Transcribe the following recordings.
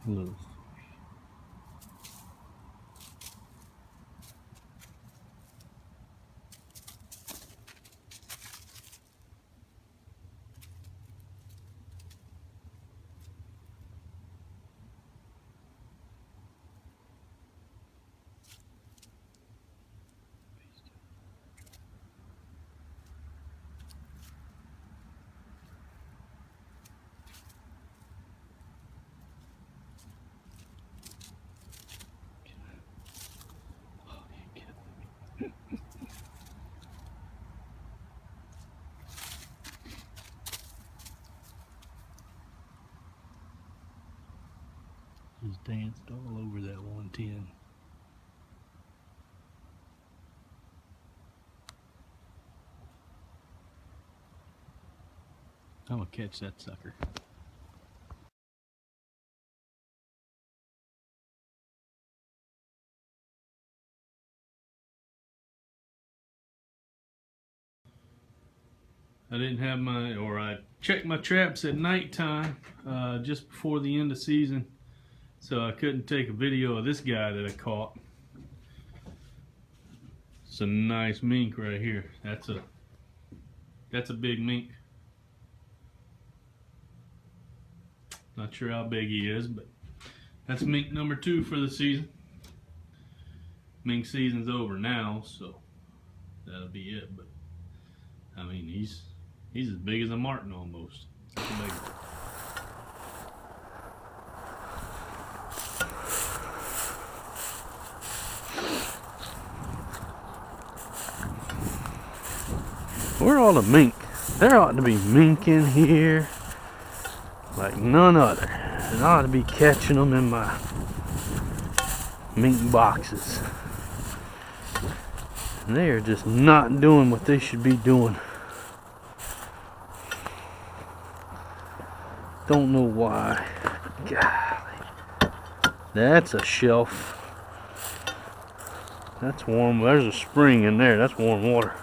Little. Just danced all over that 110. I'm gonna catch that sucker. I didn't have I checked my traps at nighttime just before the end of season, so I couldn't take a video of this guy that I caught. It's a nice mink right here. That's a big mink. Not sure how big he is, but that's mink number 2 for the season. Mink season's over now, so that'll be it. But I mean, he's as big as a martin almost. That's a big one. Where are all the mink? There ought to be mink in here like none other. And I ought to be catching them in my mink boxes. And they are just not doing what they should be doing. Don't know why. Golly. That's a shelf. That's warm. There's a spring in there. That's warm water.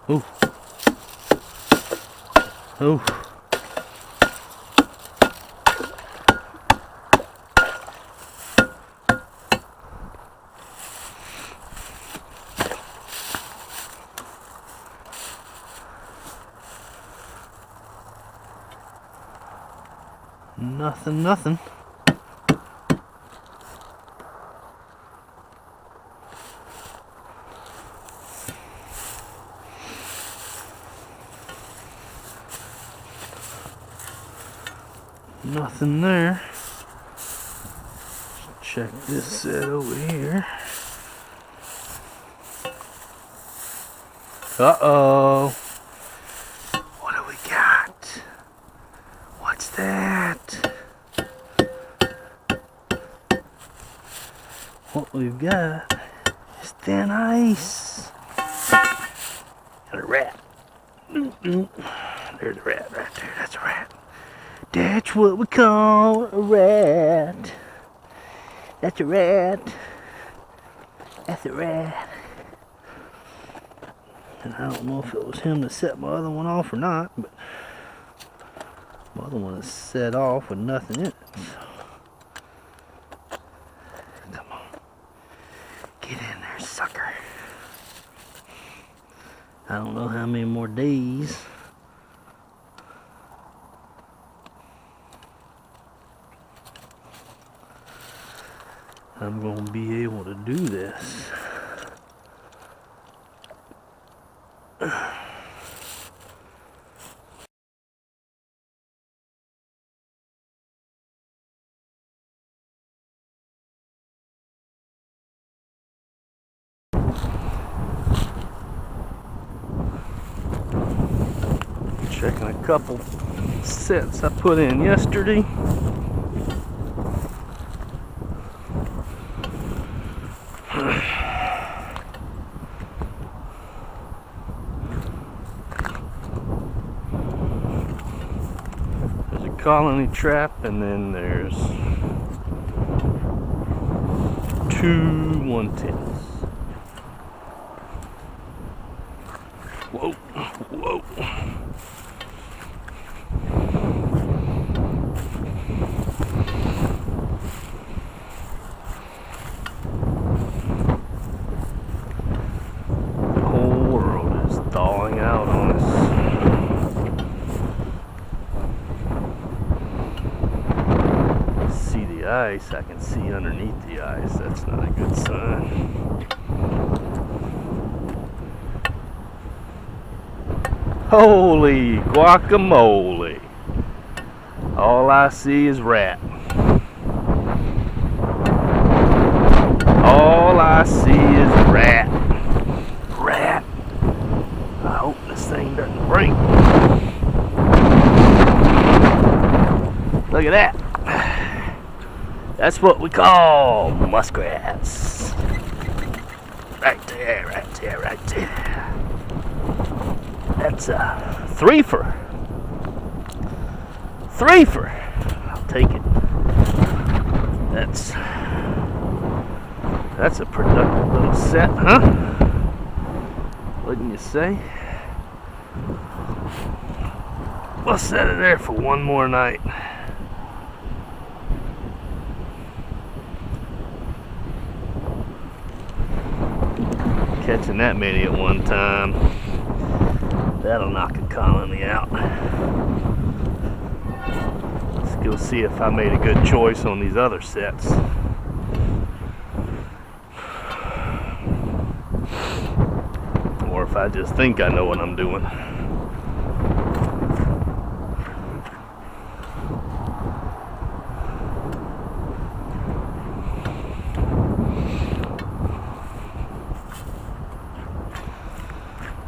Oh. Oh. Nothing. Nothing there. Check this set over here. Uh-oh. What do we got? What's that? What we've got is thin ice. Got a rat. There's a rat right there. That's a rat. That's what we call a rat. That's a rat. That's a rat. And I don't know if it was him that set my other one off or not, but my other one is set off with nothing in it. So. Come on. Get in there, sucker. I don't know how many more days. I'm going to be able to do this. Checking a couple sets I put in yesterday. There's a colony trap, and then there's 2 110s. Whoa, whoa. The whole world is thawing out on us. See the ice, I can see underneath the ice. That's not a good sign. Holy guacamole. All I see is rat. All I see is rat. Rat. I hope this thing doesn't break. Look at that. That's what we call muskrats. Right there, right there, right there. That's a threefer. Threefer. I'll take it. That's a productive little set, huh? Wouldn't you say? We'll set it there for one more night. Catching that many at one time, that'll knock a colony out. Let's go see if I made a good choice on these other sets. Or if I just think I know what I'm doing.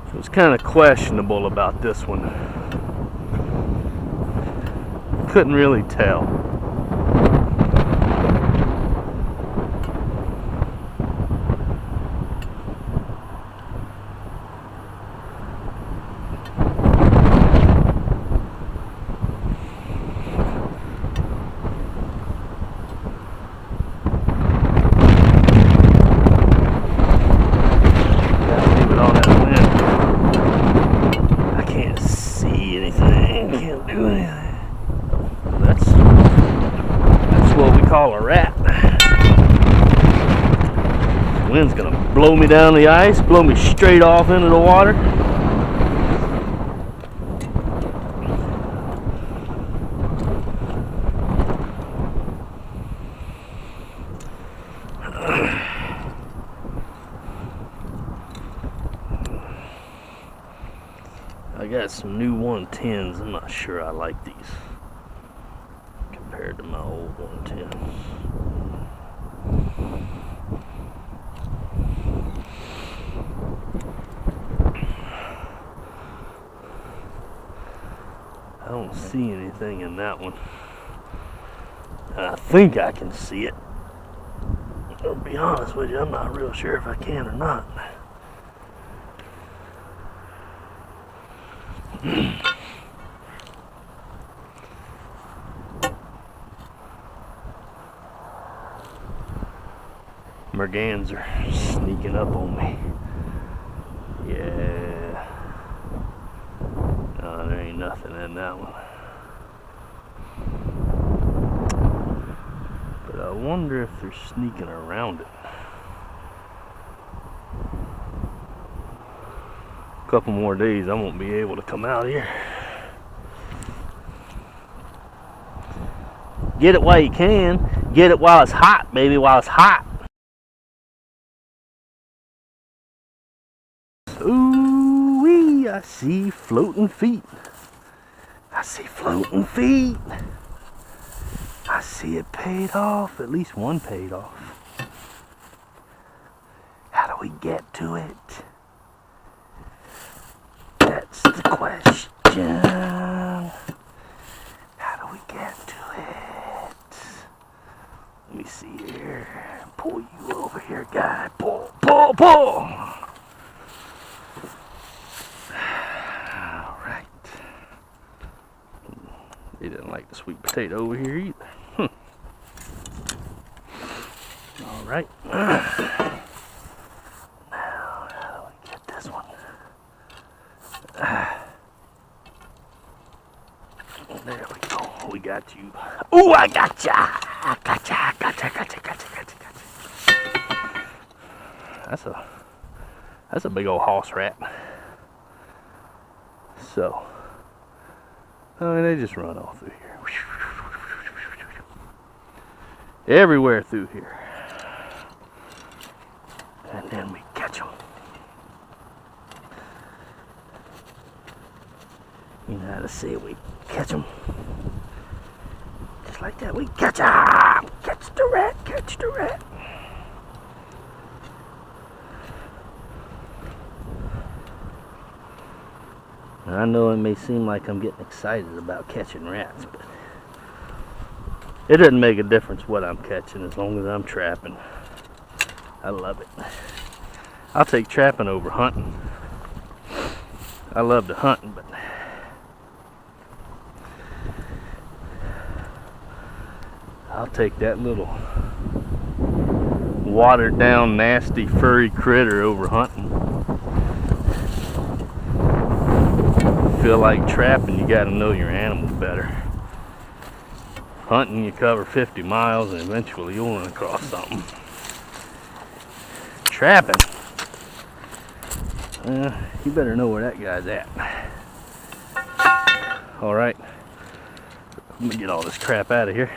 It was kind of questionable about this one. Couldn't really tell. Call a rat. The wind's gonna blow me down the ice, blow me straight off into the water. I got some new 110s. I'm not sure I like these compared to my old 110s. I don't see anything in that one. I think I can see it. I'll be honest with you, I'm not real sure if I can or not. Mergans are sneaking up on me. Yeah. No, there ain't nothing in that one. But I wonder if they're sneaking around it. A couple more days I won't be able to come out here. Get it while you can. Get it while it's hot, baby, while it's hot. Ooh-wee, I see floating feet. I see floating feet. I see it paid off. At least one paid off. How do we get to it? That's the question. into it. Let me see here. Pull you over here, guy. Pull, pull, pull. All right. He didn't like the sweet potato over here either. All right. Now, how do we get this one? There we go. We got you. Ooh, I gotcha! I gotcha! Gotcha! That's a big old hoss rat. So, I mean, they just run all through here. Everywhere through here. And then we catch them. You know how to say we catch them. Just like that, we catch them. Catch the rat, catch the rat. I know it may seem like I'm getting excited about catching rats, but it doesn't make a difference what I'm catching as long as I'm trapping. I love it. I'll take trapping over hunting. I love to hunt, but I'll take that little watered down, nasty, furry critter over hunting. Feel like trapping, you gotta know your animal better. Hunting, you cover 50 miles and eventually you'll run across something. Trapping, you better know where that guy's at. Alright, I'm gonna get all this crap out of here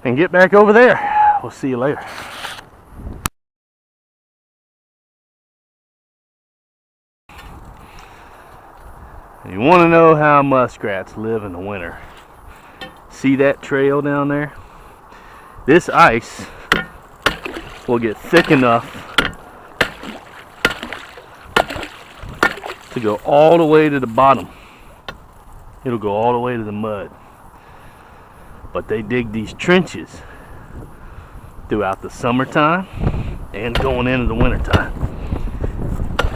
and get back over there. We'll see you later. You want to know how muskrats live in the winter? See that trail down there? This ice will get thick enough to go all the way to the bottom. It'll go all the way to the mud. But they dig these trenches throughout the summertime and going into the wintertime.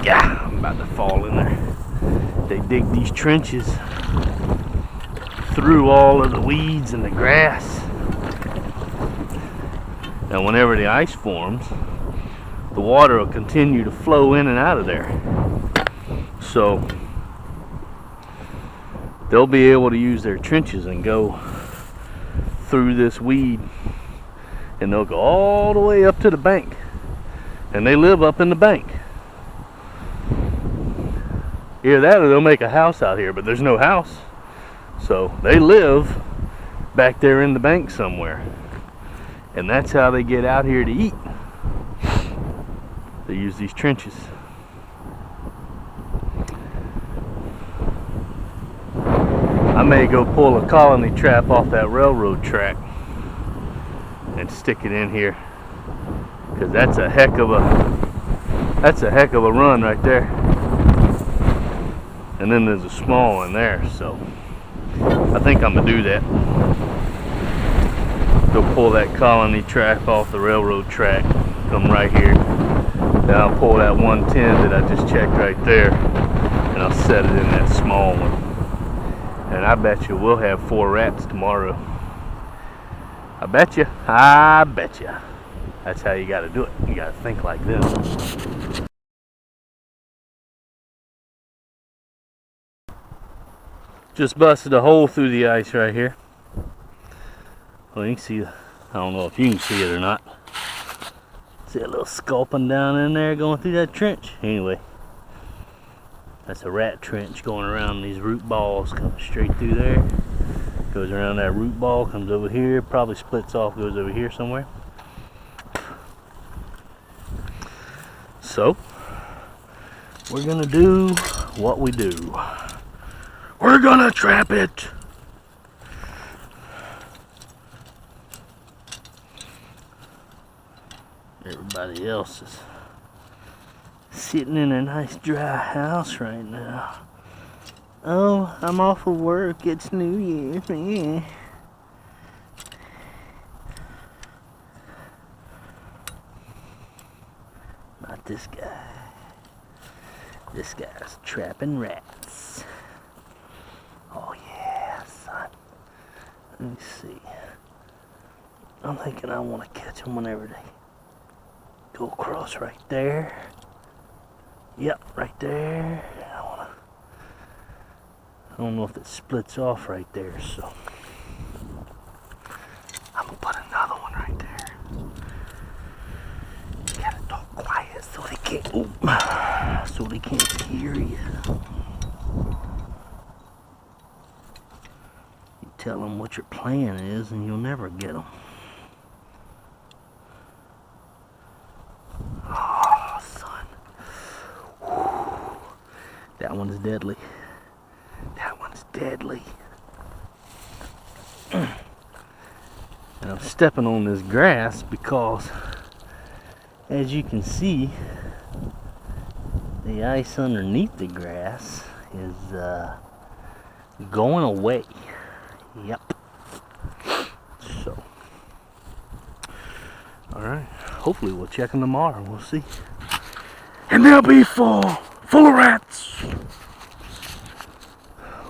Yeah, I'm about to fall in there. They dig these trenches through all of the weeds and the grass. Now whenever the ice forms, the water will continue to flow in and out of there. So they'll be able to use their trenches and go through this weed, and they'll go all the way up to the bank. And they live up in the bank. Either that or they'll make a house out here, but there's no house. So they live back there in the bank somewhere. And that's how they get out here to eat. They use these trenches. I may go pull a colony trap off that railroad track and stick it in here, because that's a heck of a run right there. And then there's a small one there, so I think I'm gonna do that. Go pull that colony trap off the railroad track, come right here. Then I'll pull that 110 that I just checked right there, and I'll set it in that small one. And I bet you we'll have 4 rats tomorrow. I bet you. That's how you gotta do it. You gotta think like this. Just busted a hole through the ice right here. Well, you can see, I don't know if you can see it or not. See a little sculpin down in there going through that trench. Anyway, that's a rat trench going around these root balls, coming straight through there. Goes around that root ball, comes over here, probably splits off, goes over here somewhere. So, we're gonna do what we do. We're gonna trap it. Everybody else is sitting in a nice dry house right now. Oh, I'm off of work. It's New Year's. Yeah. Not this guy. This guy's trapping rats. Oh yeah, son. Let me see. I'm thinking I want to catch them whenever they go across right there. Yep, right there. I don't know if it splits off right there, so I'm gonna put another one right there. You gotta talk quiet so they can't hear you. You tell them what your plan is, and you'll never get them. Oh, son. Whew. That one's deadly. That one's deadly. And I'm stepping on this grass because, as you can see, the ice underneath the grass is going away. Yep. So, alright. Hopefully we'll check them tomorrow. We'll see. And they'll be full of rats.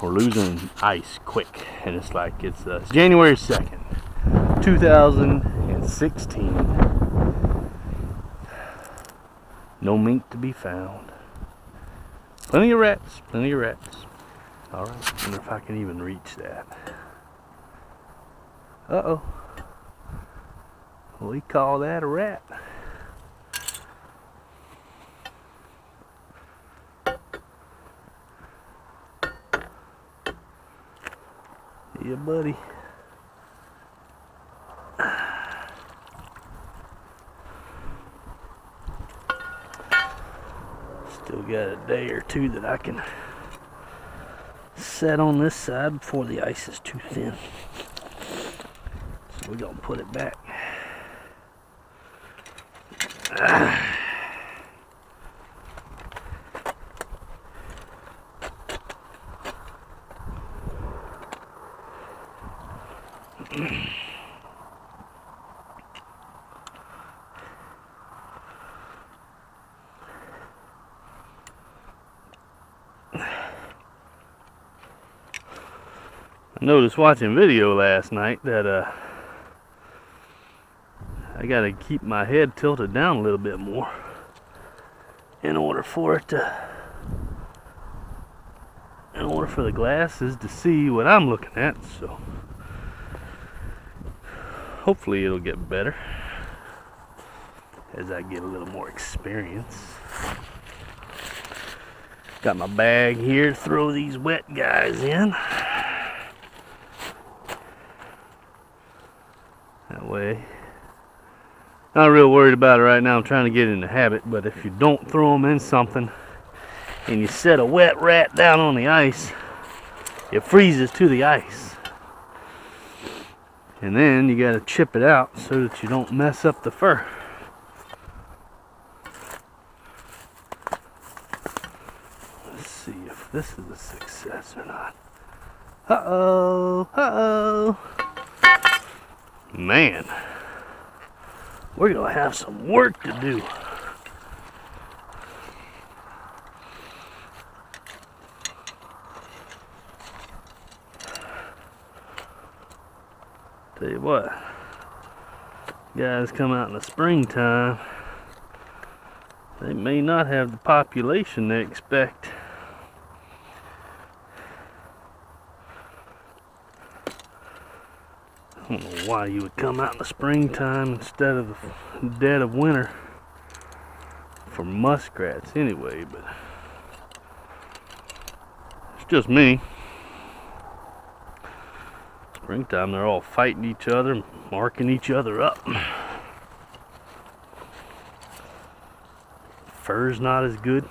We're losing ice quick, and it's like it's January 2nd, 2016. No mink to be found. Plenty of rats, plenty of rats. Alright, wonder if I can even reach that. Uh-oh. We call that a rat. Yeah, buddy. Still got a day or two that I can set on this side before the ice is too thin. So we're gonna put it back. I noticed watching video last night that I gotta keep my head tilted down a little bit more in order for the glasses to see what I'm looking at. So hopefully it'll get better as I get a little more experience. Got my bag here to throw these wet guys in. That way, not real worried about it right now. I'm trying to get in the habit, but if you don't throw them in something and you set a wet rat down on the ice, it freezes to the ice. And then you gotta chip it out so that you don't mess up the fur. Let's see if this is a success or not. Uh-oh, uh-oh. Man, we're gonna have some work to do. Tell you what, guys come out in the springtime, they may not have the population they expect. I don't know why you would come out in the springtime instead of the dead of winter for muskrats anyway, but it's just me. Springtime, they're all fighting each other, marking each other up. Fur's not as good.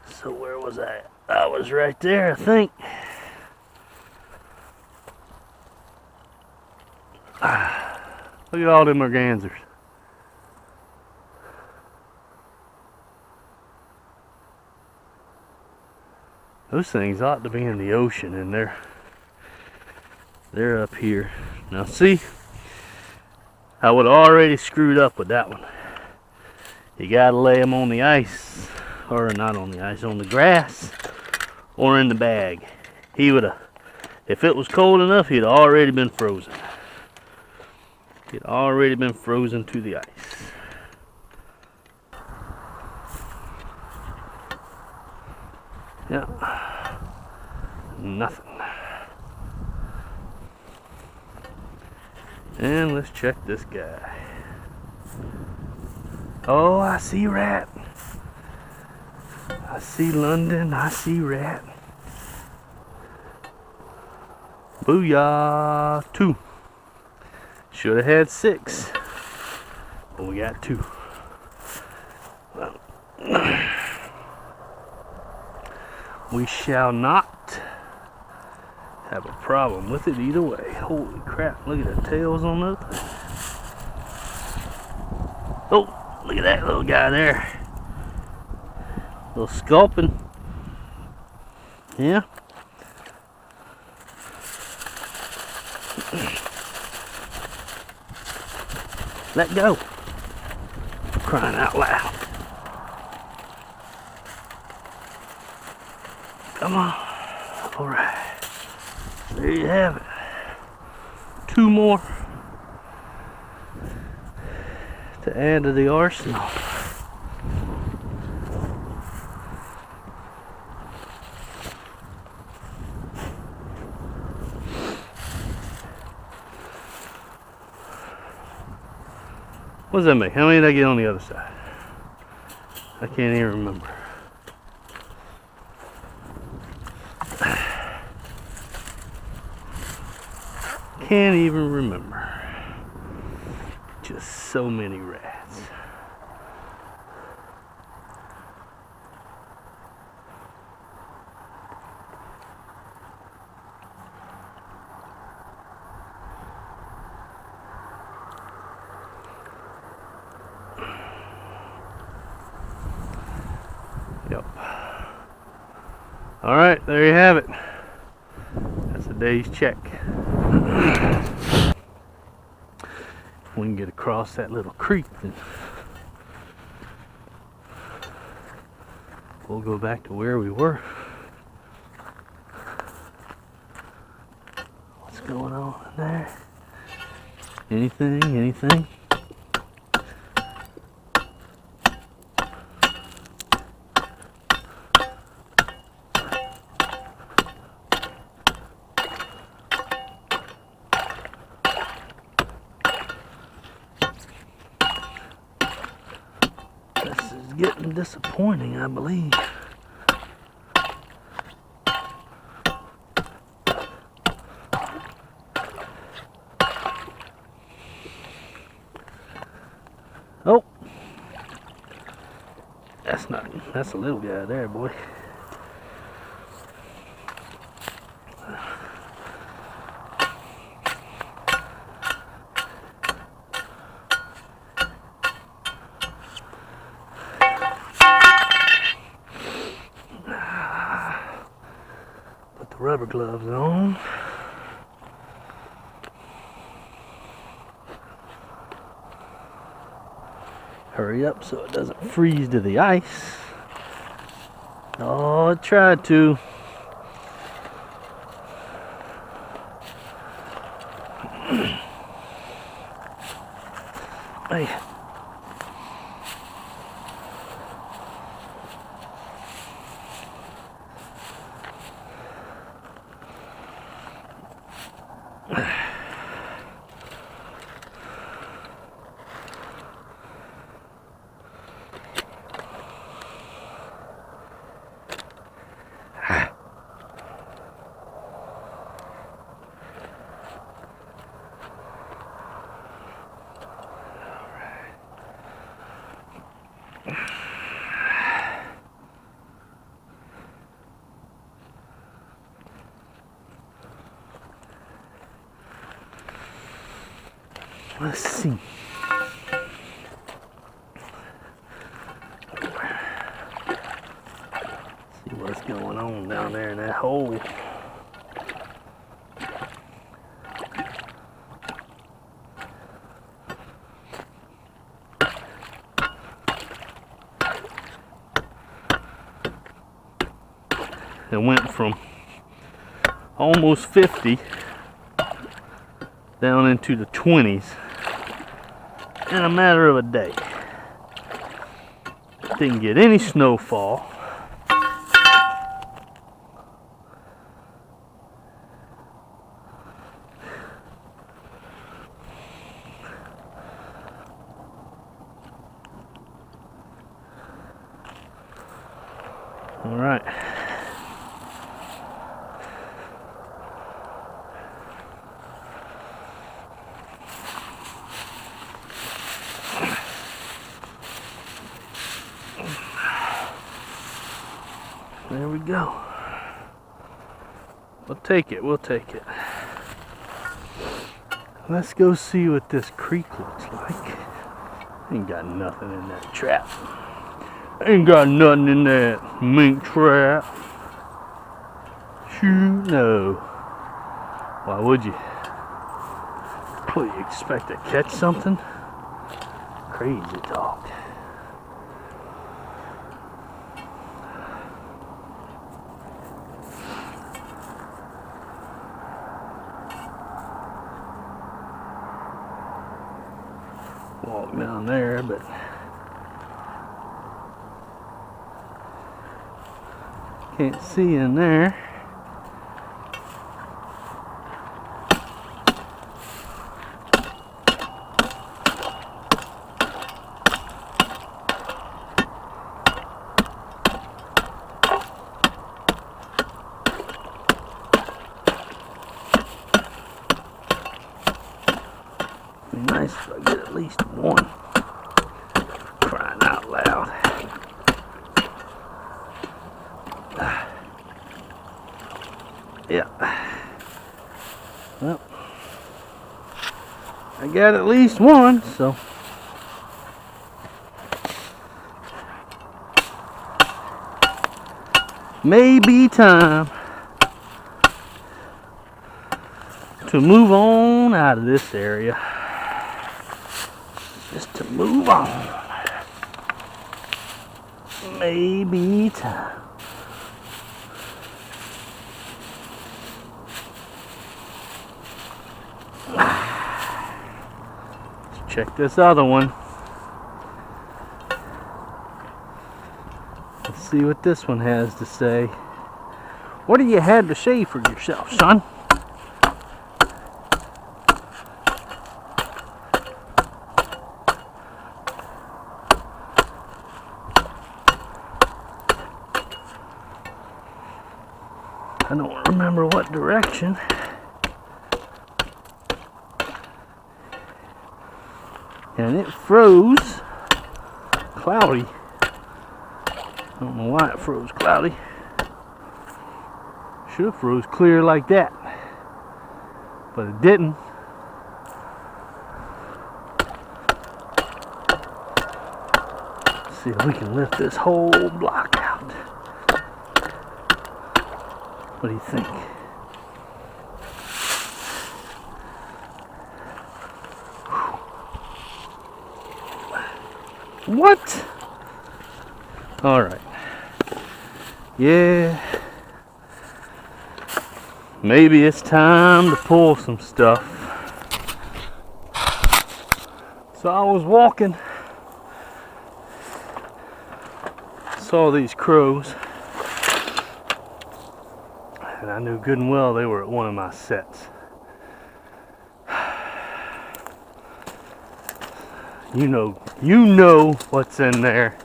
So where was I? I was right there, I think. Look at all them mergansers. Those things ought to be in the ocean, and they're up here. Now see, I would have already screwed up with that one. You gotta lay them on the ice, or not on the ice, on the grass, or in the bag. He would have, if it was cold enough, he'd already been frozen. He'd already been frozen to the ice. Yeah, nothing. And let's check this guy. Oh, I see rat. I see London, I see rat. Booyah! 2. Should have had 6. But we got 2. Well, we shall not have a problem with it either way. Holy crap, look at the tails on those. Oh, look at that little guy there. Little sculpin. Yeah. Let go. Crying out loud. Come on. Alright. There you have it. 2 more to add to the arsenal. What does that make? How many did I get on the other side? I can't even remember. Can't even remember. Just so many rats. Yep. All right, there you have it. That's a day's check. If we can get across that little creek, then we'll go back to where we were. What's going on there? Anything? Anything? Getting disappointing, I believe. Oh, that's not, that's a little guy there, boy. Rubber gloves on. Hurry up so it doesn't freeze to the ice. Oh, it tried to. Hey. Let's see. what's going on down there in that hole. It went from almost 50 down into the 20s in a matter of a day. Didn't get any snowfall. All right. There we go. We'll take it, we'll take it. Let's go see what this creek looks like. Ain't got nothing in that trap. Ain't got nothing in that mink trap. Shoot, no. Why would you? What, you expect to catch something? Crazy talk. Walk down there, but can't see in there. Be nice if I get at least one. Crying out loud. Yeah. Well, I got at least one, so. Maybe time to move on out of this area. Just to move on. Maybe time. Let's check this other one. Let's see what this one has to say. What do you have to say for yourself, son? I don't remember what direction. And it froze cloudy. I don't know why it froze cloudy. Should have froze clear like that, but it didn't. Let's see if we can lift this whole block out. What do you think? What? All right. Yeah. Maybe it's time to pull some stuff. So I was walking, saw these crows, and I knew good and well they were at one of my sets. You know what's in there.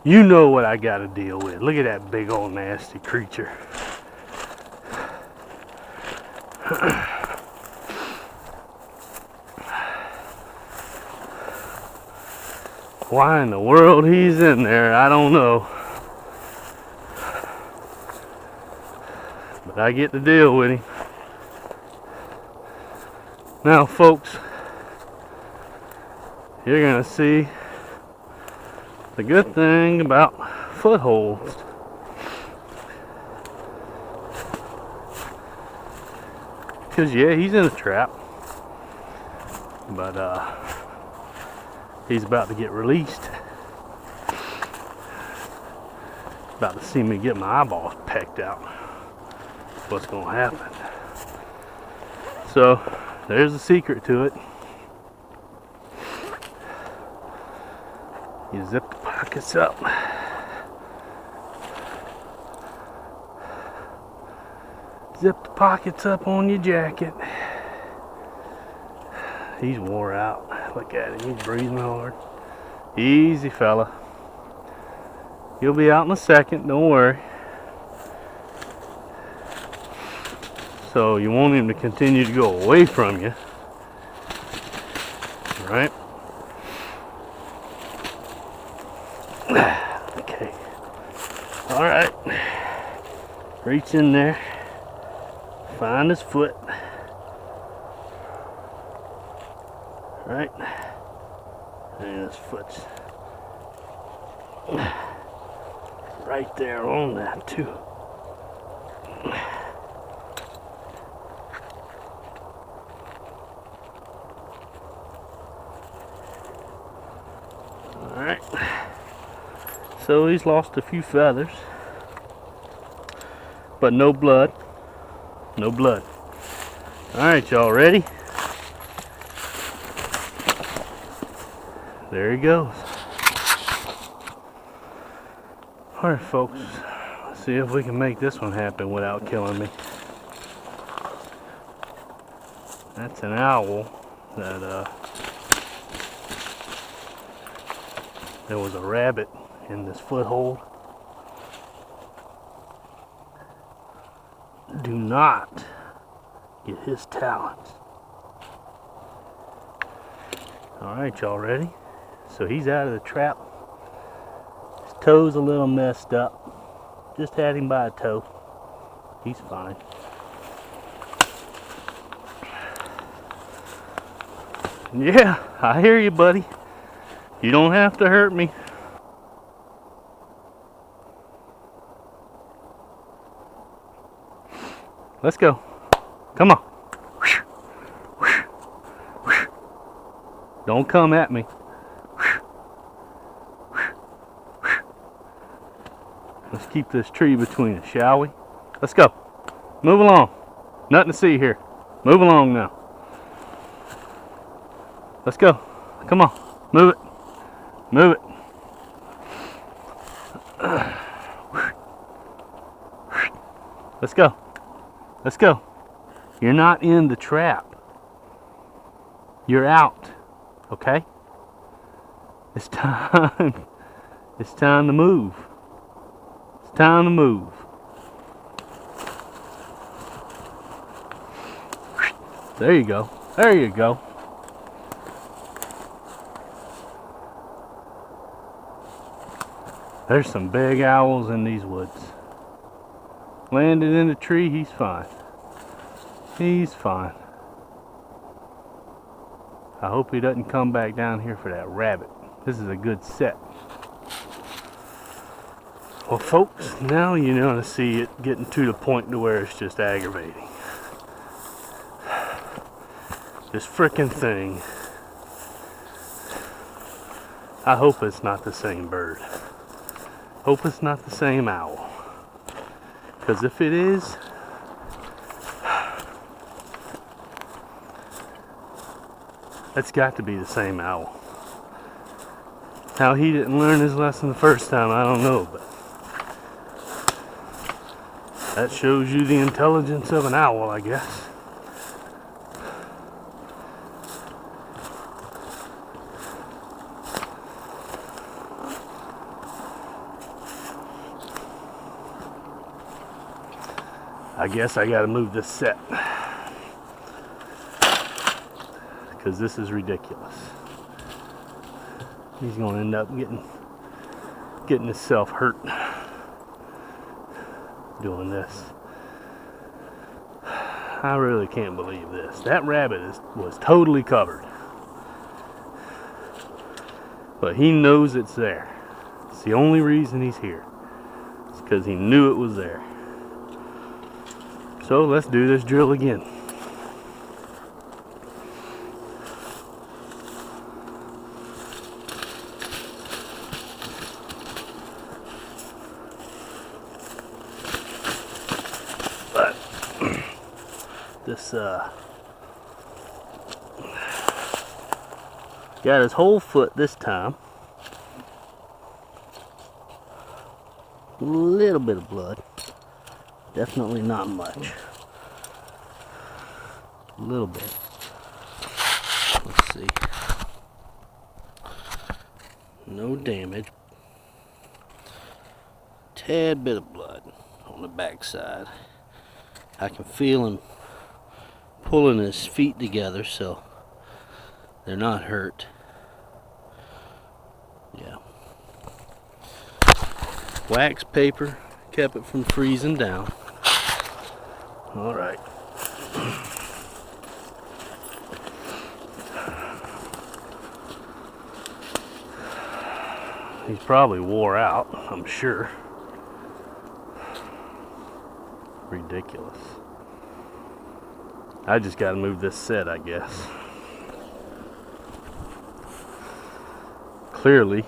You know what I gotta deal with. Look at that big old nasty creature. Why in the world he's in there, I don't know. But I get to deal with him. Now, folks, you're gonna see the good thing about footholds. because yeah, he's in a trap. But he's about to get released. About to see me get my eyeballs pecked out. What's gonna happen? So there's the secret to it. You zip the pockets up. Zip the pockets up on your jacket. He's wore out. Look at him, he's breathing hard. Easy, fella. You'll be out in a second, don't worry. So you want him to continue to go away from you. Right? Okay. Alright. Reach in there. Find his foot. Right? And his foot's right there on that too. Alright. So he's lost a few feathers. But no blood. No blood. Alright, y'all ready? There he goes. Alright folks, let's see if we can make this one happen without killing me. That's an owl that there was a rabbit in this foothold. Do not get his talons. Alright, y'all ready? So he's out of the trap. His toe's a little messed up. Just had him by a toe. He's fine. Yeah, I hear you, buddy. You don't have to hurt me. Let's go. Come on. Don't come at me. Let's keep this tree between us, shall we? Let's go. Move along. Nothing to see here. Move along now. Let's go. Come on. Move it. Move it. Let's go. Let's go. You're not in the trap. You're out. Okay? It's time. It's time to move. It's time to move. There you go. There you go. There's some big owls in these woods. Landed in the tree, he's fine. He's fine. I hope he doesn't come back down here for that rabbit. This is a good set. Well, folks, now you're going to see it getting to the point to where it's just aggravating. This frickin' thing. I hope it's not the same bird. Hope it's not the same owl. Because if it is, that's got to be the same owl. How he didn't learn his lesson the first time, I don't know, but that shows you the intelligence of an owl, I guess. I guess I gotta move this set because this is ridiculous. He's gonna end up getting himself hurt doing this. I really can't believe this. That rabbit was totally covered, but he knows it's there. It's the only reason he's here. It's because he knew it was there. So let's do this drill again. this got his whole foot this time. A little bit of blood. Definitely not much. A little bit. Let's see. No damage. Tad bit of blood on the backside. I can feel him pulling his feet together, so they're not hurt. Yeah. Wax paper kept it from freezing down. All right. He's probably wore out, I'm sure. Ridiculous. I just got to move this set, I guess. Clearly,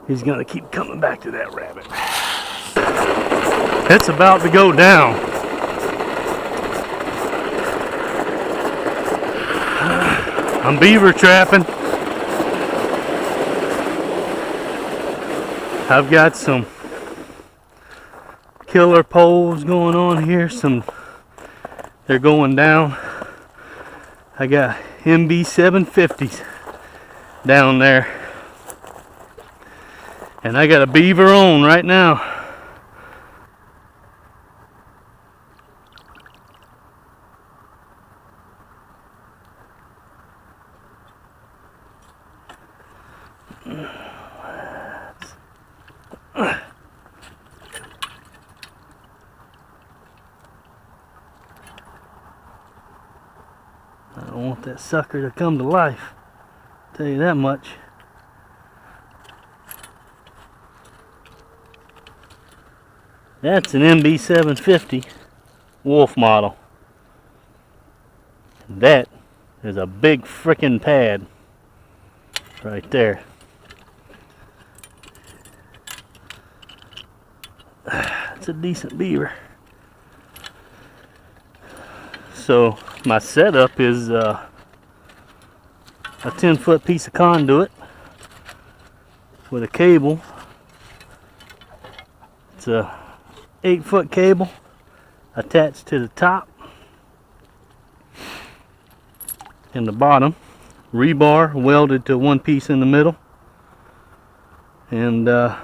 he's going to keep coming back to that rabbit. It's about to go down. I'm beaver trapping. I've got some killer poles going on here. They're going down. I got MB 750s down there. And I got a beaver on right now. I don't want that sucker to come to life. I'll tell you that much. That's an MB 750 wolf model. That is a big frickin' pad right there. It's a decent beaver. So my setup is a 10-foot piece of conduit with a cable. It's a 8-foot cable attached to the top and the bottom. Rebar welded to one piece in the middle. And I'm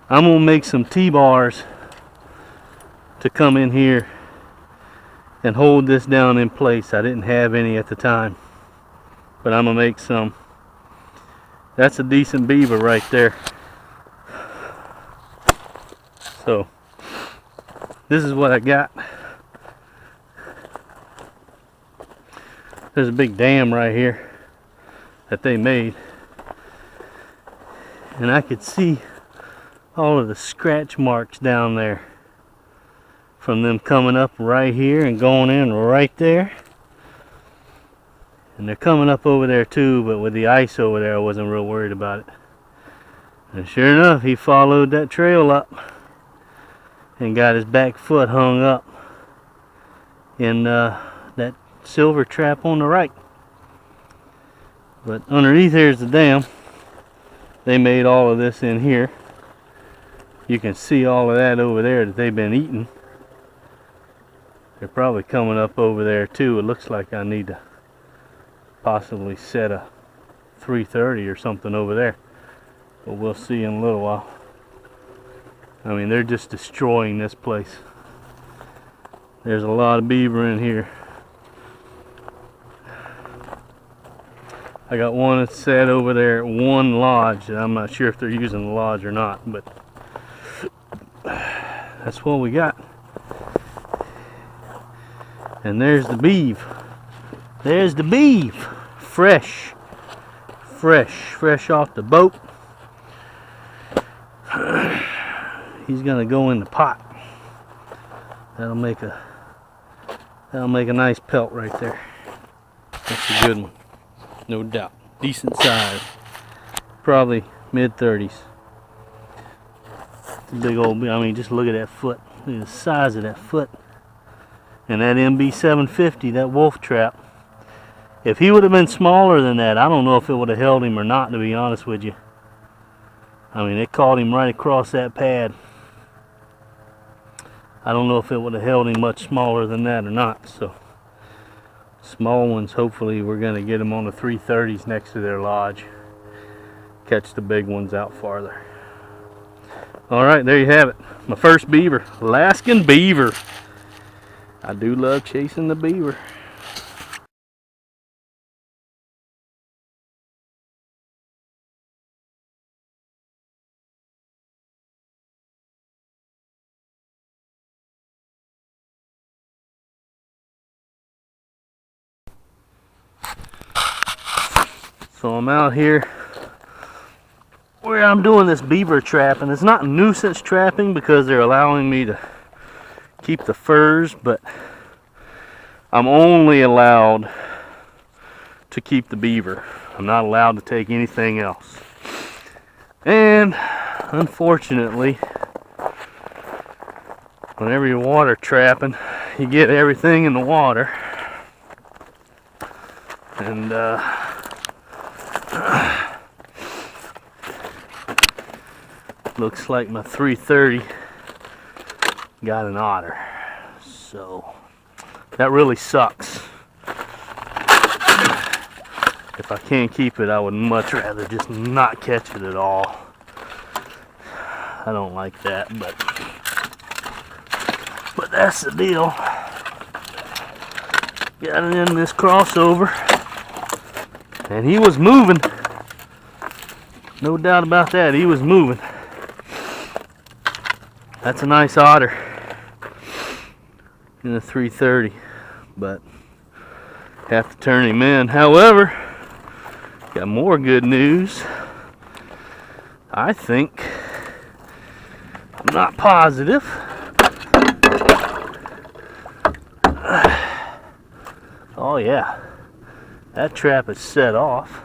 going to make some T-bars to come in here and hold this down in place. I didn't have any at the time, but I'm going to make some. That's a decent beaver right there. So this is what I got. There's a big dam right here that they made, and I could see all of the scratch marks down there from them coming up right here and going in right there. And they're coming up over there too, but with the ice over there I wasn't real worried about it. And sure enough, he followed that trail up and got his back foot hung up in that silver trap on the right. But underneath here's the dam. They made all of this in here. You can see all of that over there that they've been eating. They're probably coming up over there too. It looks like I need to possibly set a 330 or something over there, but we'll see in a little while. I mean, they're just destroying this place. There's a lot of beaver in here. I got one that's set over there at one lodge. I'm not sure if they're using the lodge or not, but that's what we got. And there's the beeve. There's the beeve. Fresh off the boat. He's gonna go in the pot. That'll make a nice pelt right there. That's a good one, no doubt. Decent size. Probably mid-30s. Big old, I mean, just look at that foot. Look at the size of that foot. And that MB 750, that wolf trap, if he would have been smaller than that, I don't know if it would have held him or not, to be honest with you. I mean, it caught him right across that pad. I don't know if it would have held him much smaller than that or not. So small ones, hopefully we're going to get them on the 330s next to their lodge. Catch the big ones out farther. Alright, there you have it. My first beaver. Alaskan beaver. I do love chasing the beaver. So I'm out here where I'm doing this beaver trapping. It's not nuisance trapping because they're allowing me to keep the furs, but I'm only allowed to keep the beaver. I'm not allowed to take anything else. And unfortunately, whenever you're water trapping, you get everything in the water. And looks like my 330 got an otter. So that really sucks. If I can't keep it, I would much rather just not catch it at all. I don't like that, but that's the deal. Got it in this crossover, and he was moving. No doubt about that, he was moving. That's a nice otter in a 330, but have to turn him in. However, got more good news. I think, I'm not positive, oh yeah, that trap is set off.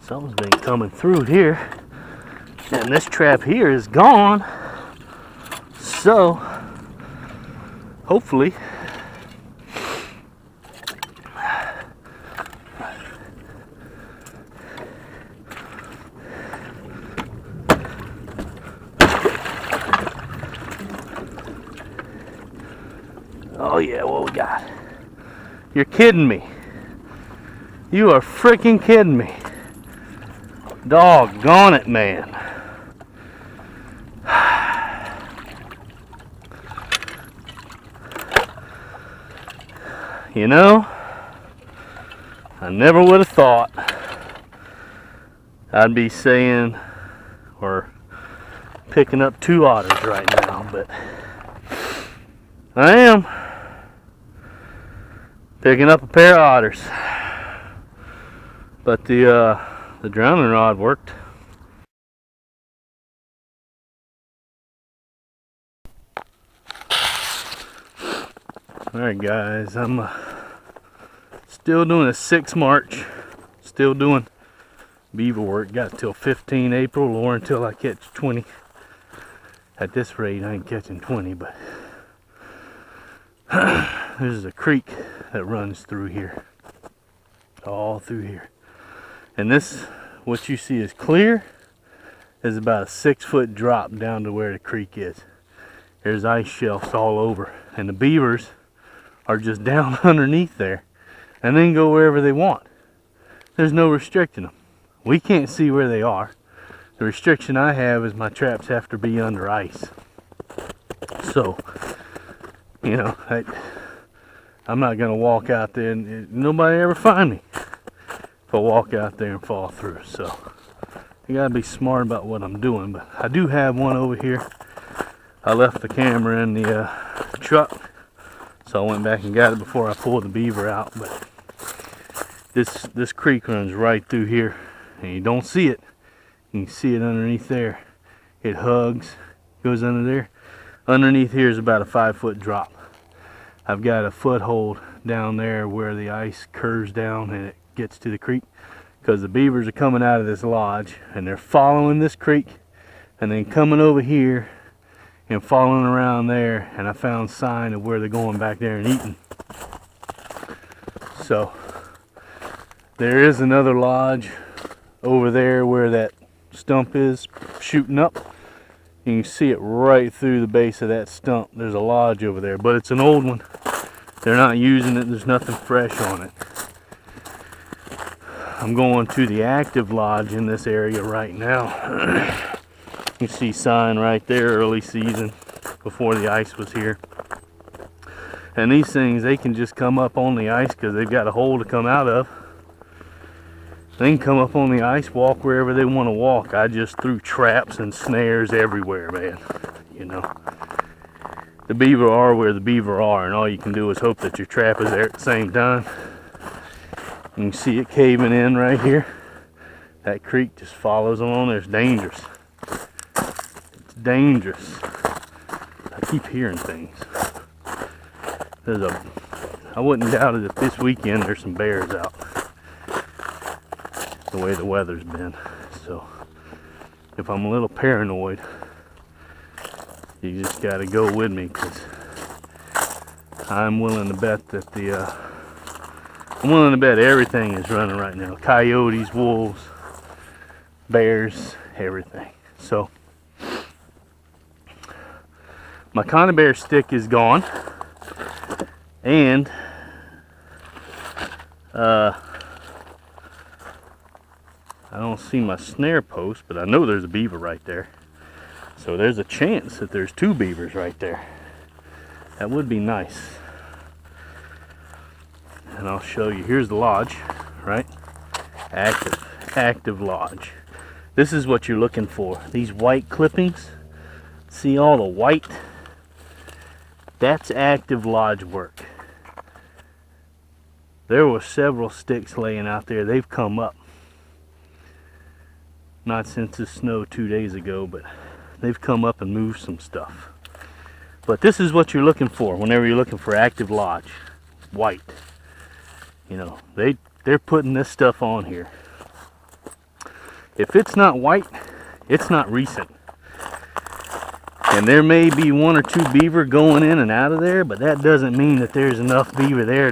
Something's been coming through here, and this trap here is gone. So hopefully oh yeah, what we got? You're kidding me. You are freaking kidding me. Doggone it, man. You know, I never would have thought I'd be saying or picking up 2 otters right now, but I am picking up a pair of otters. But the drowning rod worked. Alright guys, I'm still doing a 6 March. Still doing beaver work. Got till 15 April or until I catch 20. At this rate I ain't catching 20, but there's a creek that runs through here. All through here. And this, what you see is clear, is about a 6-foot drop down to where the creek is. There's ice shelves all over, and the beavers are just down underneath there and then go wherever they want. There's no restricting them. We can't see where they are. The restriction I have is my traps have to be under ice. So, you know, I'm not going to walk out there and nobody ever find me if I walk out there and fall through. So you got to be smart about what I'm doing. But I do have one over here. I left the camera in the truck, so I went back and got it before I pulled the beaver out. But this creek runs right through here, and you don't see it. You can see it underneath there. It hugs, goes under there. Underneath here is about a 5-foot drop. I've got a foothold down there where the ice curves down and it gets to the creek, because the beavers are coming out of this lodge and they're following this creek and then coming over here and following around there, and I found sign of where they're going back there and eating. So there is another lodge over there where that stump is shooting up. You can see it right through the base of that stump. There's a lodge over there, but it's an old one. They're not using it. There's nothing fresh on it. I'm going to the active lodge in this area right now. You see sign right there, early season, before the ice was here. And these things, they can just come up on the ice because they've got a hole to come out of. They can come up on the ice, walk wherever they want to walk. I just threw traps and snares everywhere, man. You know, the beaver are where the beaver are, and all you can do is hope that your trap is there at the same time. You can see it caving in right here. That creek just follows along there. It's dangerous. It's dangerous. I keep hearing things. I wouldn't doubt it if this weekend there's some bears out. The way the weather's been. So if I'm a little paranoid, you just gotta go with me, because I'm willing to bet that I'm willing to bet everything is running right now. Coyotes, wolves, bears, everything. So my conibear stick is gone, and I don't see my snare post, but I know there's a beaver right there. So there's a chance that there's two beavers right there. That would be nice. And I'll show you. Here's the lodge, right? Active lodge. This is what you're looking for. These white clippings. See all the white? That's active lodge work. There were several sticks laying out there. They've come up. Not since the snow 2 days ago, but they've come up and moved some stuff. But this is what you're looking for whenever you're looking for active lodge. White. You know, they're putting this stuff on here. If it's not white, it's not recent. And there may be one or two beaver going in and out of there, but that doesn't mean that there's enough beaver there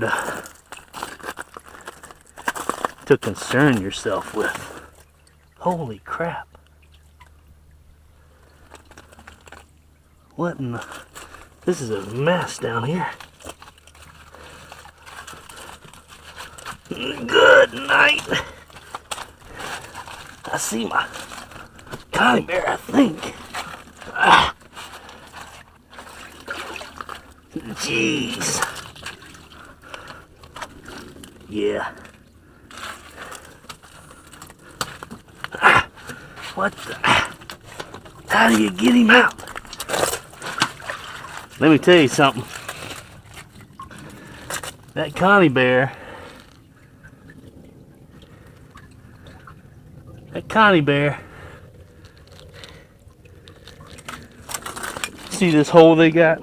to concern yourself with. Holy crap. What in the... This is a mess down here. Good night. I see my conibear, I think. Jeez. Yeah. What the? How do you get him out? Let me tell you something. That conibear, see this hole they got?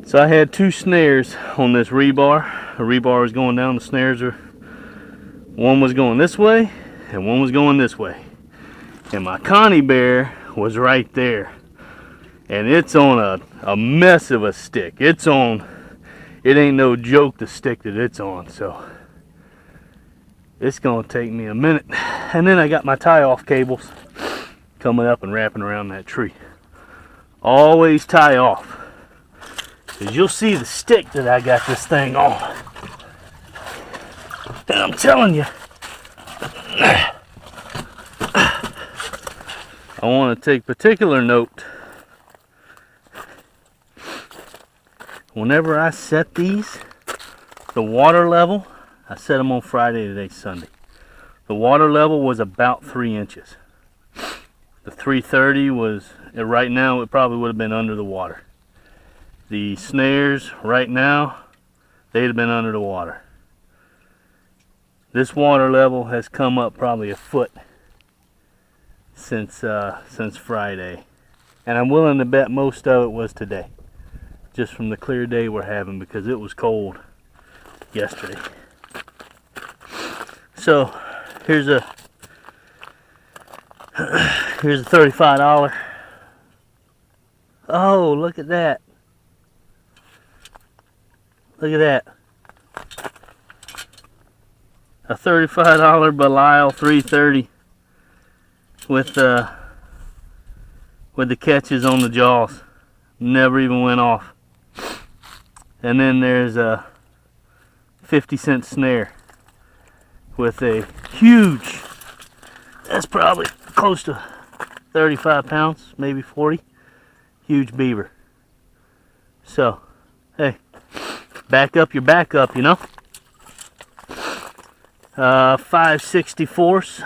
So I had two snares on this rebar. The rebar was going down, the snares are, one was going this way and one was going this way. And my conibear was right there. And it's on a mess of a stick. It ain't no joke, the stick that it's on. So it's gonna take me a minute. And then I got my tie-off cables coming up and wrapping around that tree. Always tie off, because you'll see the stick that I got this thing on. And I'm telling you, I want to take particular note. Whenever I set these, the water level, I set them on Friday, today's Sunday. The water level was about 3 inches. The 330 was, right now it probably would have been under the water. The snares, right now, they'd have been under the water. This water level has come up probably a foot since Friday. And I'm willing to bet most of it was today. Just from the clear day we're having, because it was cold yesterday. So here's a $35 Oh, look at that. Look at that. A $35 Belial 330 with the catches on the jaws. Never even went off. And then there's a 50-cent snare with a huge, that's probably close to 35 pounds, maybe 40, huge beaver. So, hey, back up your backup, you know. 5/64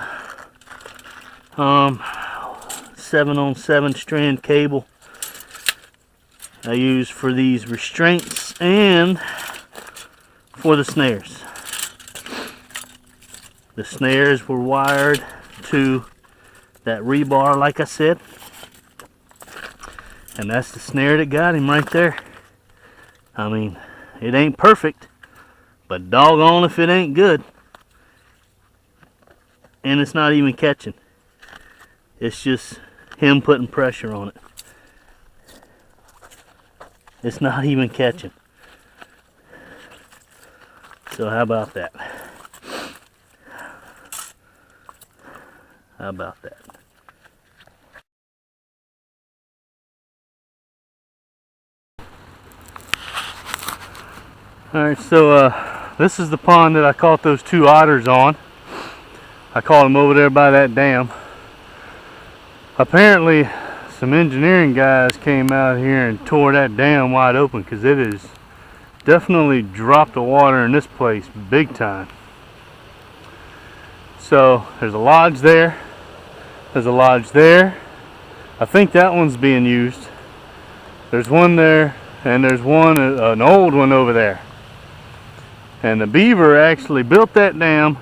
7-on-7 strand cable I use for these restraints and for the snares. The snares were wired to that rebar, like I said, and that's the snare that got him right there. I mean, it ain't perfect, but doggone if it ain't good. And it's not even catching. It's just him putting pressure on it. It's not even catching. So how about that? How about that? Alright, so this is the pond that I caught those two otters on. I caught them over there by that dam. Apparently some engineering guys came out here and tore that dam wide open, because it has definitely dropped the water in this place big time. So there's a lodge there, there's a lodge there. I think that one's being used. There's one there, and there's one, an old one over there. And the Beaver actually built that dam,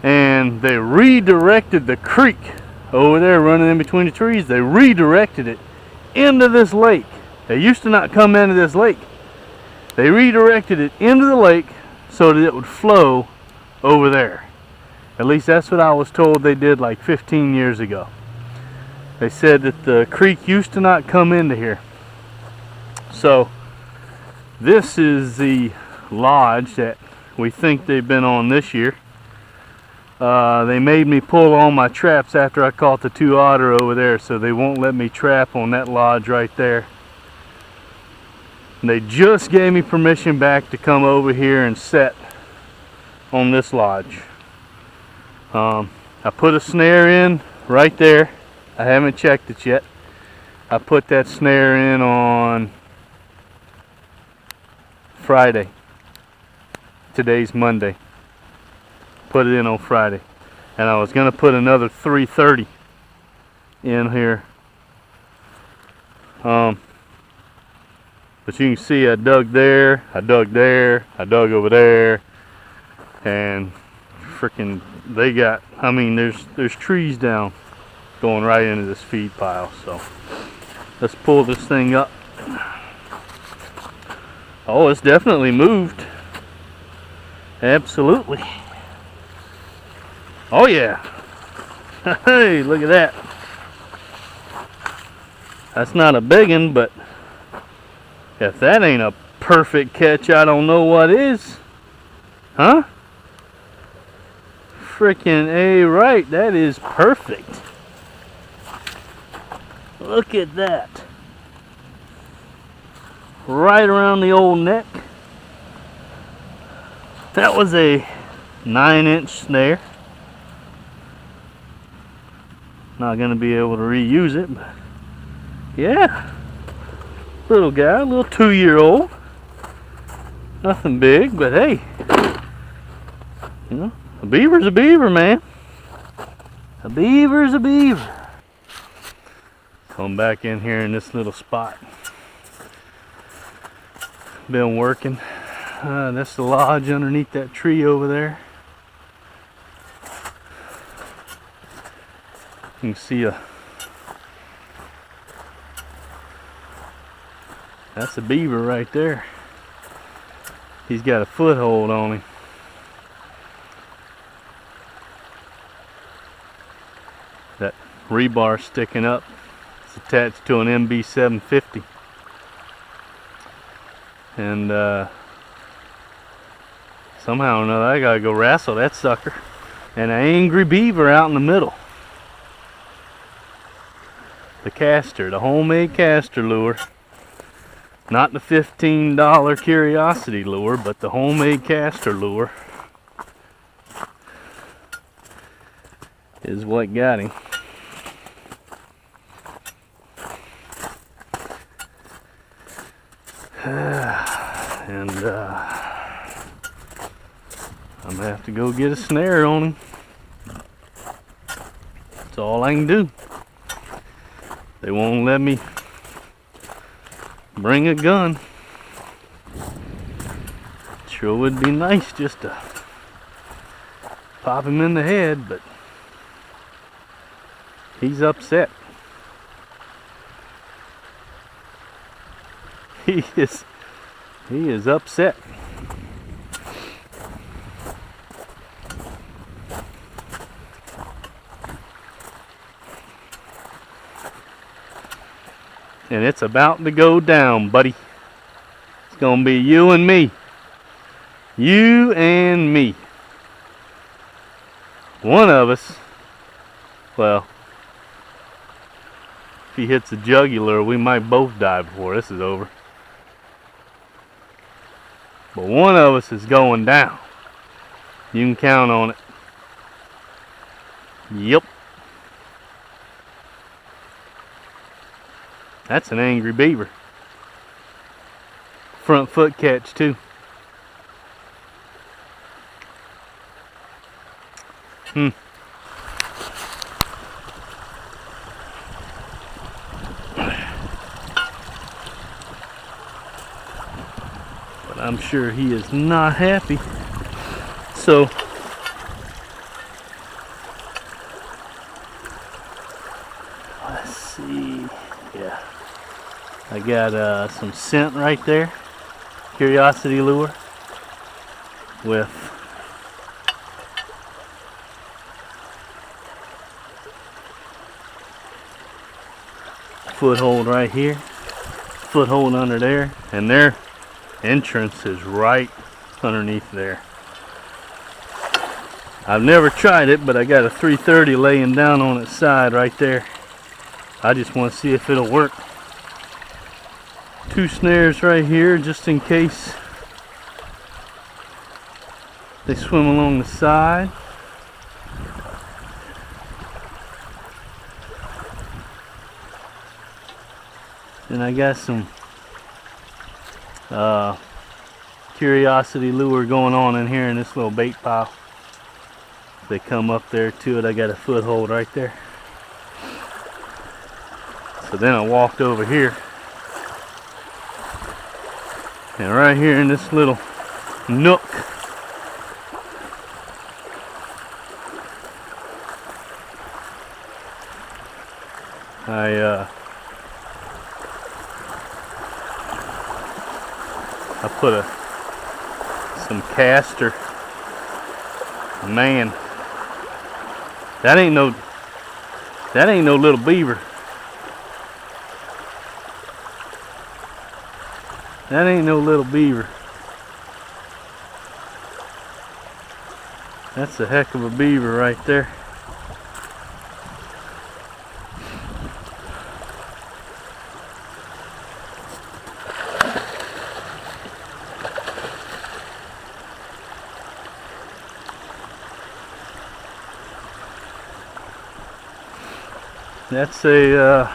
and they redirected the creek over there running in between the trees. They redirected it into this lake. They used to not come into this lake. They redirected it into the lake so that it would flow over there. At least that's what I was told they did like 15 years ago. They said that the creek used to not come into here. So this is the lodge that we think they've been on this year. They made me pull all my traps after I caught the two otter over there, so they won't let me trap on that lodge right there. And they just gave me permission back to come over here and set on this lodge. I put a snare in right there. I haven't checked it yet. I put that snare in on Friday. Today's Monday. Put it in on Friday. And I was going to put another 330 in here. But you can see I dug there, I dug there, I dug over there, and freaking they got, I mean, there's trees down going right into this feed pile. So let's pull this thing up. Oh, it's definitely moved. Absolutely. Oh yeah. Hey, look at that. That's not a big one, but if that ain't a perfect catch, I don't know what is. Huh? Freaking A right, that is perfect. Look at that. Right around the old neck. That was a 9-inch snare. Not going to be able to reuse it, but yeah. Little guy, little 2-year-old. Nothing big, but hey. You know, a beaver's a beaver, man. A beaver's a beaver. Come back in here in this little spot. Been working. That's the lodge underneath that tree over there. You can see that's a beaver right there. He's got a foothold on him. That rebar sticking up. attached to an MB750. And somehow or another I gotta go wrestle that sucker. And an angry beaver out in the middle. The caster, the homemade caster lure. Not the $15 curiosity lure, but the homemade caster lure is what got him. And I'm gonna have to go get a snare on him. That's all I can do. They won't let me bring a gun. Sure would be nice just to pop him in the head, but he's upset. He is upset. And it's about to go down, buddy. It's gonna be you and me. You and me. One of us, well, if he hits the jugular, we might both die before this is over. But one of us is going down. You can count on it. Yep. That's an angry beaver. Front foot catch too. But I'm sure he is not happy. So let's see. Yeah. I got some scent right there, curiosity lure with foothold right here, foothold under there, and their entrance is right underneath there. I've never tried it, but I got a 330 laying down on its side right there. I just want to see if it'll work. 2 snares right here just in case they swim along the side. And I got some curiosity lure going on in here in this little bait pile. If they come up there to it, I got a foothold right there. So then I walked over here. And right here in this little nook, I put some caster. Man, that ain't no little beaver. That ain't no little beaver. That's a heck of a beaver right there. That's a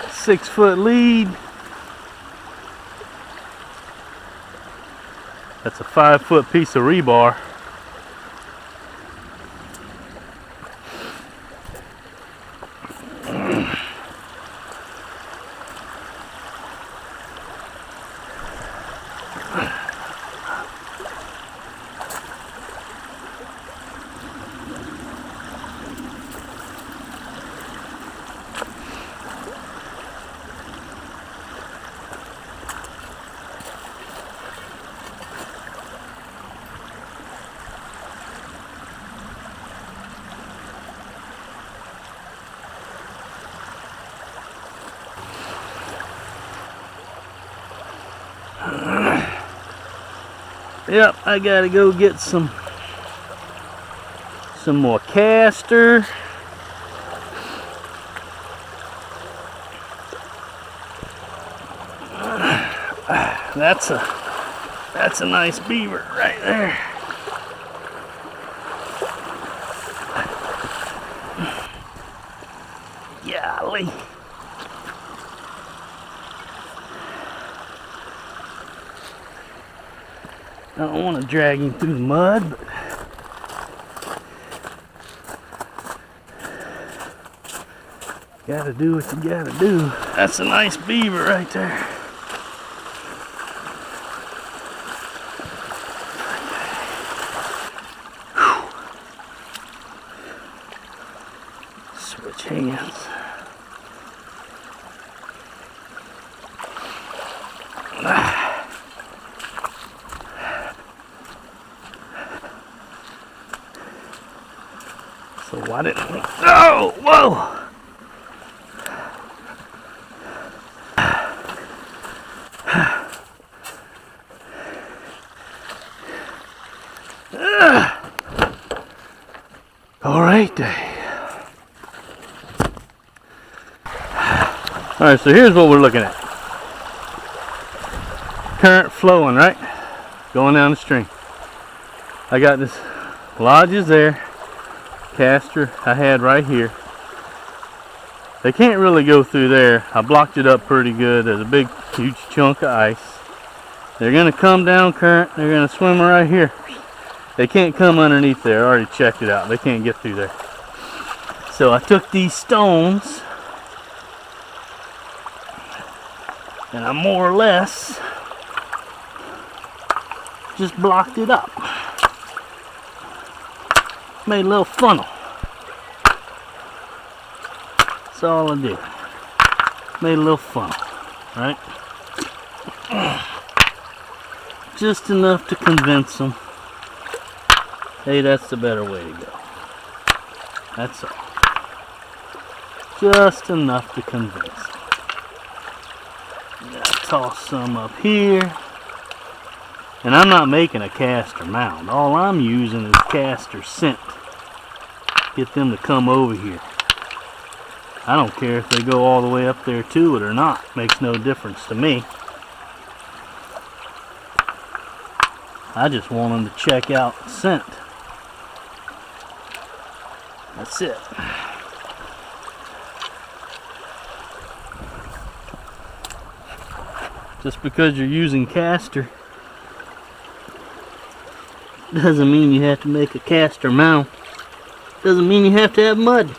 6-foot lead. That's a 5-foot piece of rebar. Yep, I gotta go get some more castor. That's a nice beaver right there. Golly. I don't want to drag him through the mud, but gotta do what you gotta do. That's a nice beaver right there. Whew. Switch hands. So why didn't we? Oh, whoa! All right, all right, so here's what we're looking at. Current flowing, right? Going down the stream. I got this lodges there. Castor I had right here. They can't really go through there. I blocked it up pretty good. There's a big, huge chunk of ice. They're gonna come down current. They're gonna swim right here. They can't come underneath there. I already checked it out. They can't get through there. So I took these stones and I more or less just blocked it up. Made a little funnel. That's all I did. Made a little funnel, right? Just enough to convince them, hey, that's the better way to go. That's all. Just enough to convince them. Gotta toss some up here. And I'm not making a castor mound. All I'm using is castor scent. Get them to come over here. I don't care if they go all the way up there to it or not. Makes no difference to me. I just want them to check out the scent. That's it. Just because you're using castor doesn't mean you have to make a castor mound. Doesn't mean you have to have mud.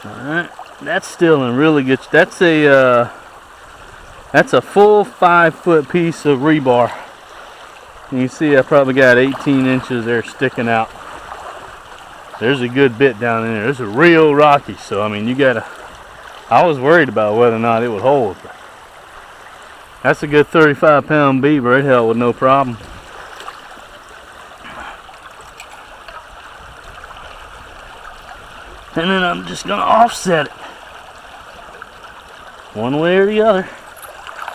Alright, that's still in really good. That's a full 5-foot piece of rebar. You can see I probably got 18 inches there sticking out. There's a good bit down in there. It's a real rocky, so I mean you gotta. I was worried about whether or not it would hold. But that's a good 35-pound beaver. It held with no problem. And then I'm just gonna offset it one way or the other.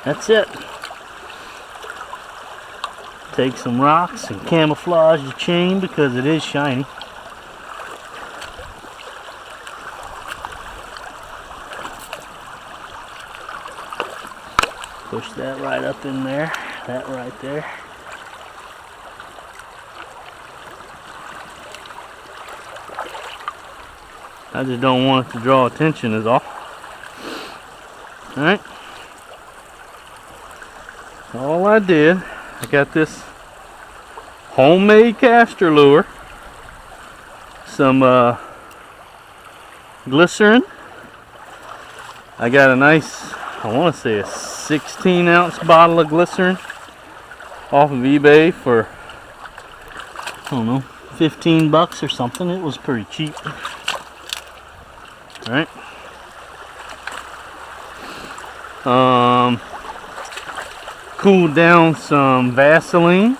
That's it. Take some rocks and camouflage the chain because it is shiny. Push that right up in there. That right there. I just don't want it to draw attention is all. Alright. All I did, I got this homemade castor lure. Some glycerin. I got a nice, I want to say a 16-ounce bottle of glycerin off of eBay for, I don't know, 15 bucks or something. It was pretty cheap. Alright. Cooled down some Vaseline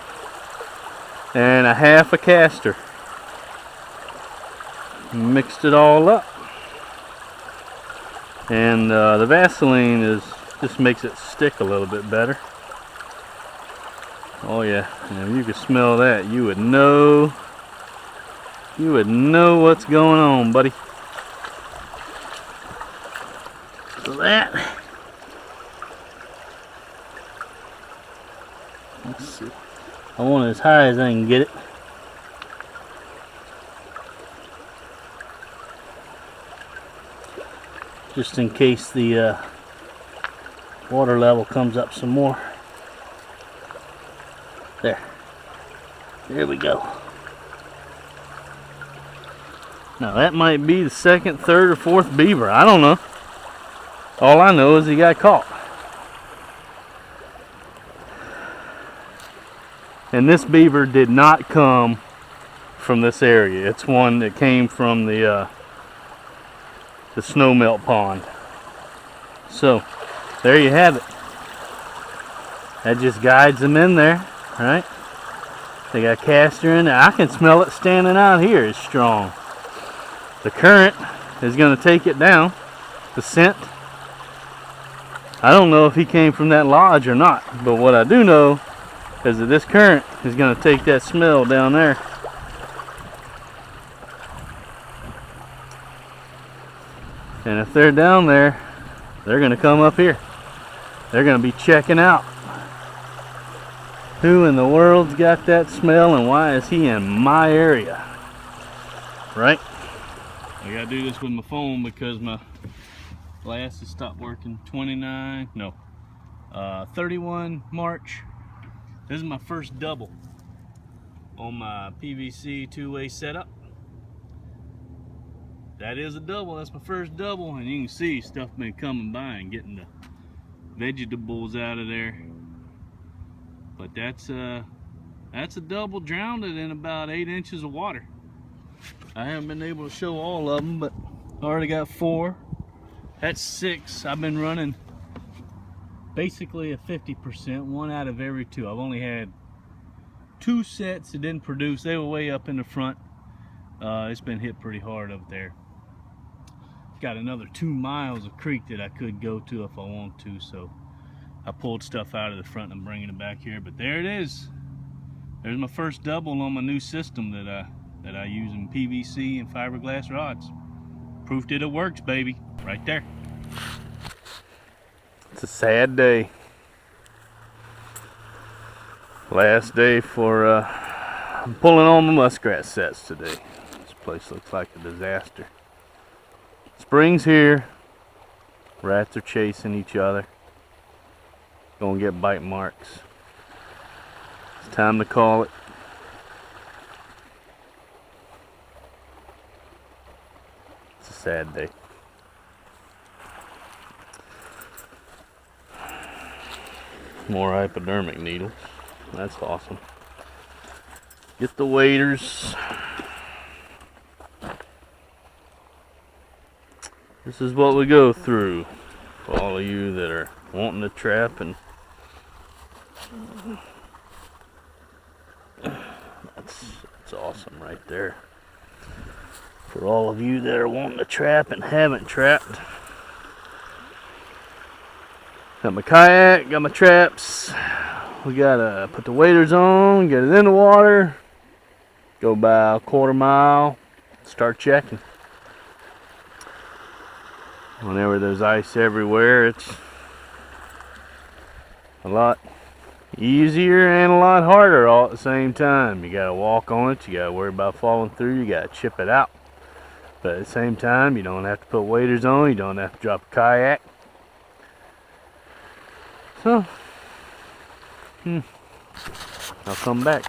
and a half a castor. Mixed it all up, and the Vaseline just makes it stick a little bit better. Oh yeah, and if you could smell that, you would know what's going on, buddy. So that, let's see, I want it as high as I can get it. Just in case the water level comes up some more. There we go. Now that might be the second, third, or fourth beaver. I don't know. All I know is he got caught. And this beaver did not come from this area. It's one that came from the snowmelt pond. So there you have it. That just guides them in there, right? They got castor in there. I can smell it standing out here. It's strong. The current is going to take it down. The scent. I don't know if he came from that lodge or not, but what I do know is that this current is going to take that smell down there. And if they're down there, they're going to come up here. They're going to be checking out. Who in the world's got that smell, and why is he in my area? Right? I gotta do this with my phone because my glasses stopped working. 31 March. This is my first double on my PVC two-way setup. That is a double. That's my first double, and you can see stuff been coming by and getting the vegetables out of there. But that's a double drowned it in about 8 inches of water. I haven't been able to show all of them, but I already got 4. That's 6. I've been running basically a 50%, 1 out of every 2. I've only had 2 sets that didn't produce. They were way up in the front. It's been hit pretty hard up there. Got another 2 miles of creek that I could go to if I want to, so I pulled stuff out of the front and I'm bringing it back here. But there it is. There's my first double on my new system that I use in PVC and fiberglass rods. Proof that it works, baby. Right there. It's a sad day. Last day for I'm pulling on my muskrat sets today. This place looks like a disaster. Spring's here. Rats are chasing each other. Gonna get bite marks. It's time to call it. It's a sad day. More hypodermic needles. That's awesome. Get the waders. This is what we go through for all of you that are wanting to trap, and that's awesome right there. For all of you that are wanting to trap and haven't trapped. Got my kayak, got my traps. We gotta put the waders on, get it in the water, go about a quarter mile, start checking. Whenever there's ice everywhere, it's a lot easier and a lot harder all at the same time. You gotta walk on it, you gotta worry about falling through, you gotta chip it out. But at the same time, you don't have to put waders on, you don't have to drop a kayak. So, I'll come back.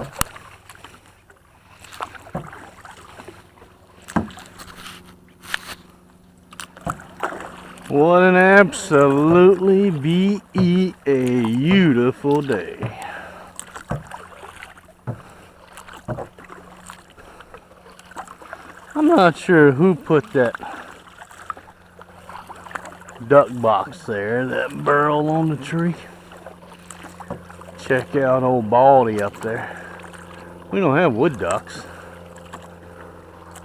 What an absolutely beautiful day. I'm not sure who put that duck box there, that burl on the tree. Check out old Baldy up there. We don't have wood ducks.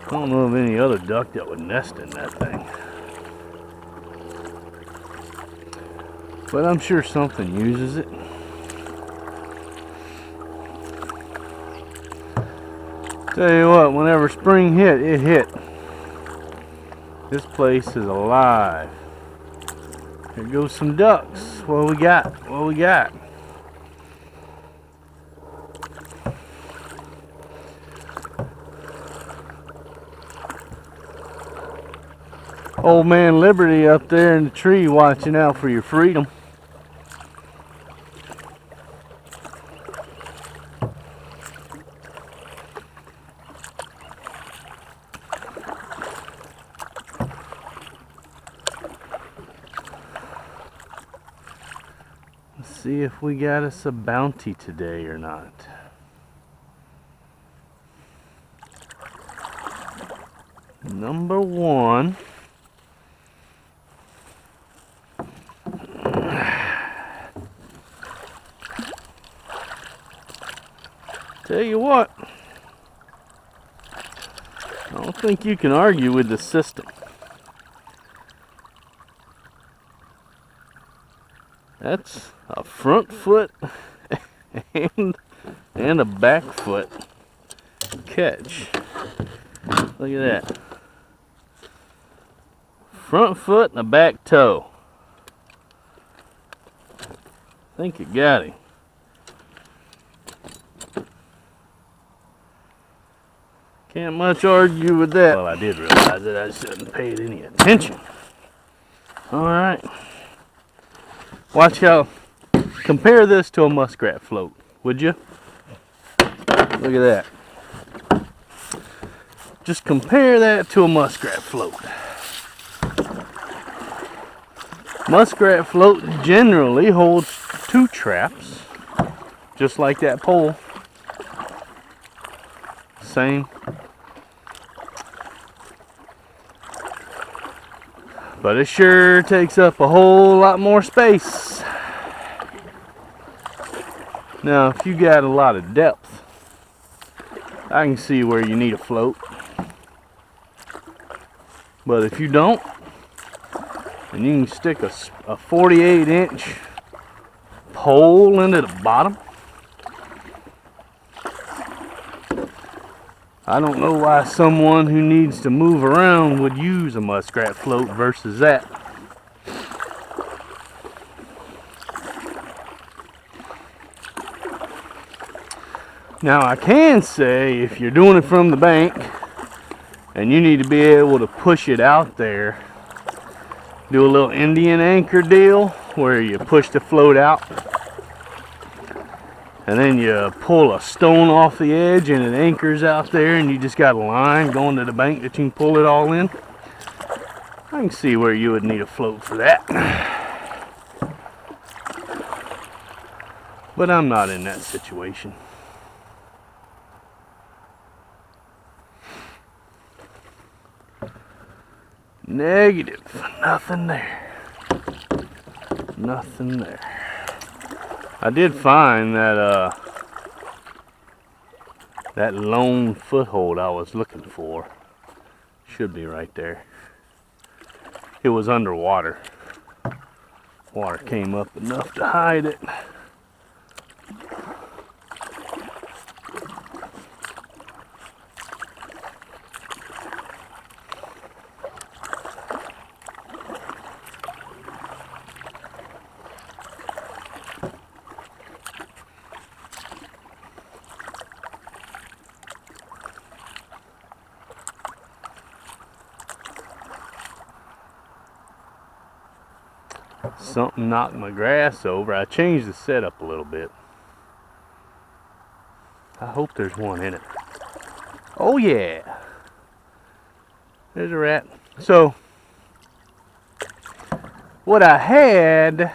I don't know of any other duck that would nest in that thing. But I'm sure something uses it. Tell you what, whenever spring hit, it hit. This place is alive. Here goes some ducks. What we got? What we got? Old man Liberty up there in the tree watching out for your freedom. Let's see if we got us a bounty today or not. Number one. Tell you what, I don't think you can argue with the system. That's a front foot and a back foot catch. Look at that. Front foot and a back toe. I think you got him. Can't much argue with that. Well, I did realize that I shouldn't pay it any attention. Alright. Watch how. Compare this to a muskrat float, would you? Look at that. Just compare that to a muskrat float. Muskrat float generally holds 2 traps, just like that pole. Same. But it sure takes up a whole lot more space. Now, if you got a lot of depth, I can see where you need a float. But if you don't, and you can stick a 48-inch pole into the bottom, I don't know why someone who needs to move around would use a muskrat float versus that. Now I can say if you're doing it from the bank and you need to be able to push it out there, do a little Indian anchor deal where you push the float out and then you pull a stone off the edge and it anchors out there and you just got a line going to the bank that you can pull it all in. I can see where you would need a float for that. But I'm not in that situation. Negative. Nothing there. Nothing there. I did find that that lone foothold I was looking for. Should be right there. It was underwater. Water came up enough to hide it. Something knocked my grass over. I changed the setup a little bit. I hope there's one in it. Oh yeah, there's a rat. So what I had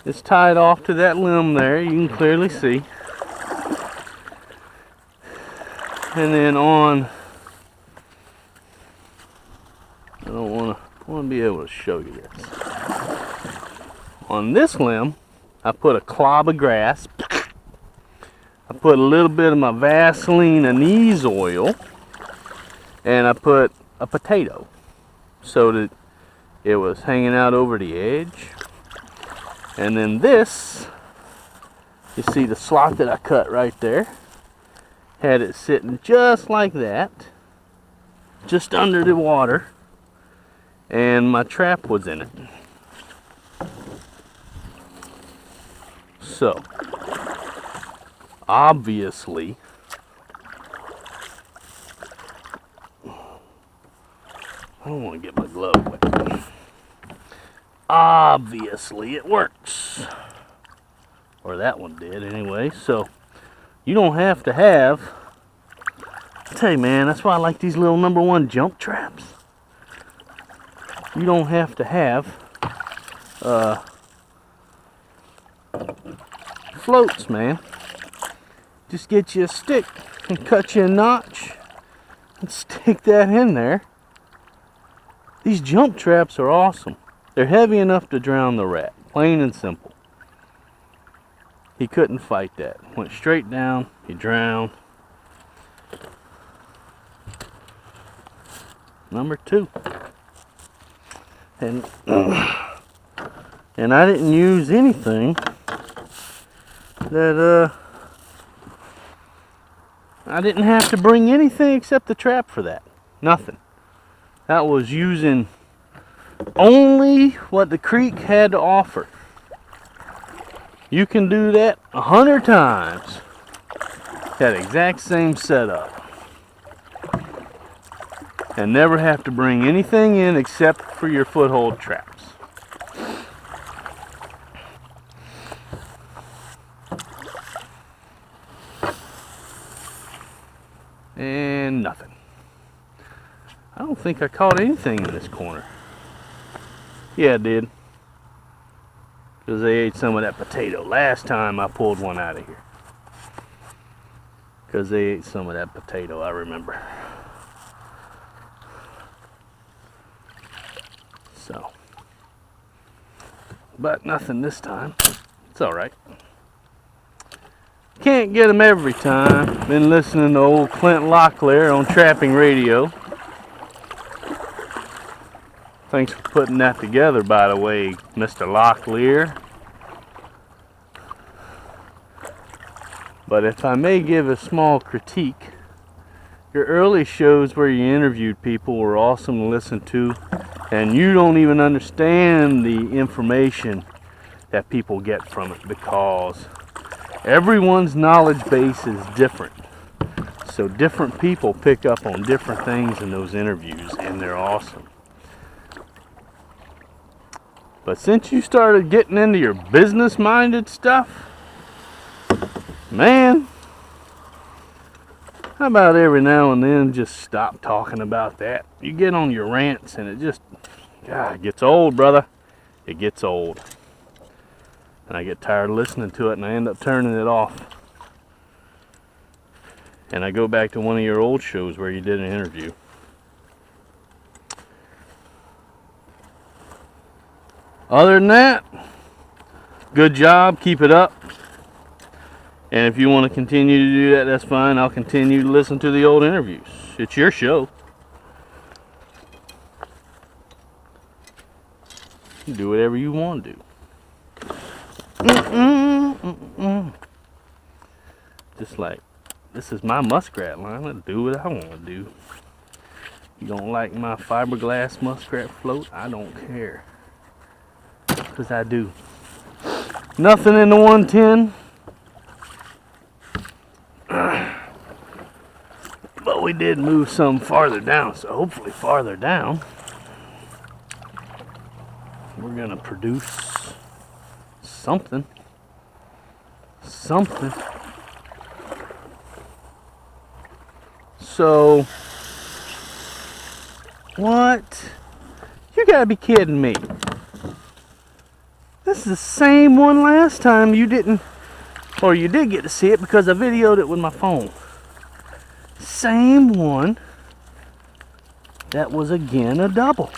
is tied off to that limb there. You can clearly see. And then on, I don't want to be able to show you this. On this limb, I put a clob of grass, I put a little bit of my Vaseline anise oil, and I put a potato so that it was hanging out over the edge. And then this, you see the slot that I cut right there, had it sitting just like that, just under the water, and my trap was in it. So, obviously, I don't want to get my glove wet. Obviously, it works. Or that one did anyway. So, you don't have to have, I tell you man, that's why I like these little #1 jump traps. You don't have to have floats, man. Just get you a stick and cut you a notch and stick that in there. These jump traps are awesome. They're heavy enough to drown the rat, plain and simple. He couldn't fight that. Went straight down, he drowned. #2. And I didn't use anything that I didn't have to bring anything except the trap for that. Nothing. That was using only what the creek had to offer. You can do that 100 times. That exact same setup. And never have to bring anything in except for your foothold traps. And nothing. I don't think I caught anything in this corner. Yeah, I did. Because they ate some of that potato. Last time I pulled one out of here. Because they ate some of that potato, I remember. So. But nothing this time. It's alright. Can't get them every time. Been listening to old Clint Locklear on Trapping Radio. Thanks for putting that together, by the way, Mr. Locklear. But if I may give a small critique, your early shows where you interviewed people were awesome to listen to, and you don't even understand the information that people get from it because everyone's knowledge base is different. So different people pick up on different things in those interviews, and they're awesome. But since you started getting into your business-minded stuff, man, how about every now and then just stop talking about that? You get on your rants and it just, God, it gets old, brother. It gets old. And I get tired of listening to it and I end up turning it off. And I go back to one of your old shows where you did an interview. Other than that, good job, keep it up. And if you want to continue to do that, that's fine. I'll continue to listen to the old interviews. It's your show. You do whatever you want to do. Just like, this is my muskrat line. I'll do what I want to do. You don't like my fiberglass muskrat float? I don't care. Because I do. Nothing in the 110. But we did move some farther down, so hopefully farther down we're gonna produce something. So what? You gotta be kidding me. This is the same one last time you didn't, or you did get to see it because I videoed it with my phone. Same one. That was again a double.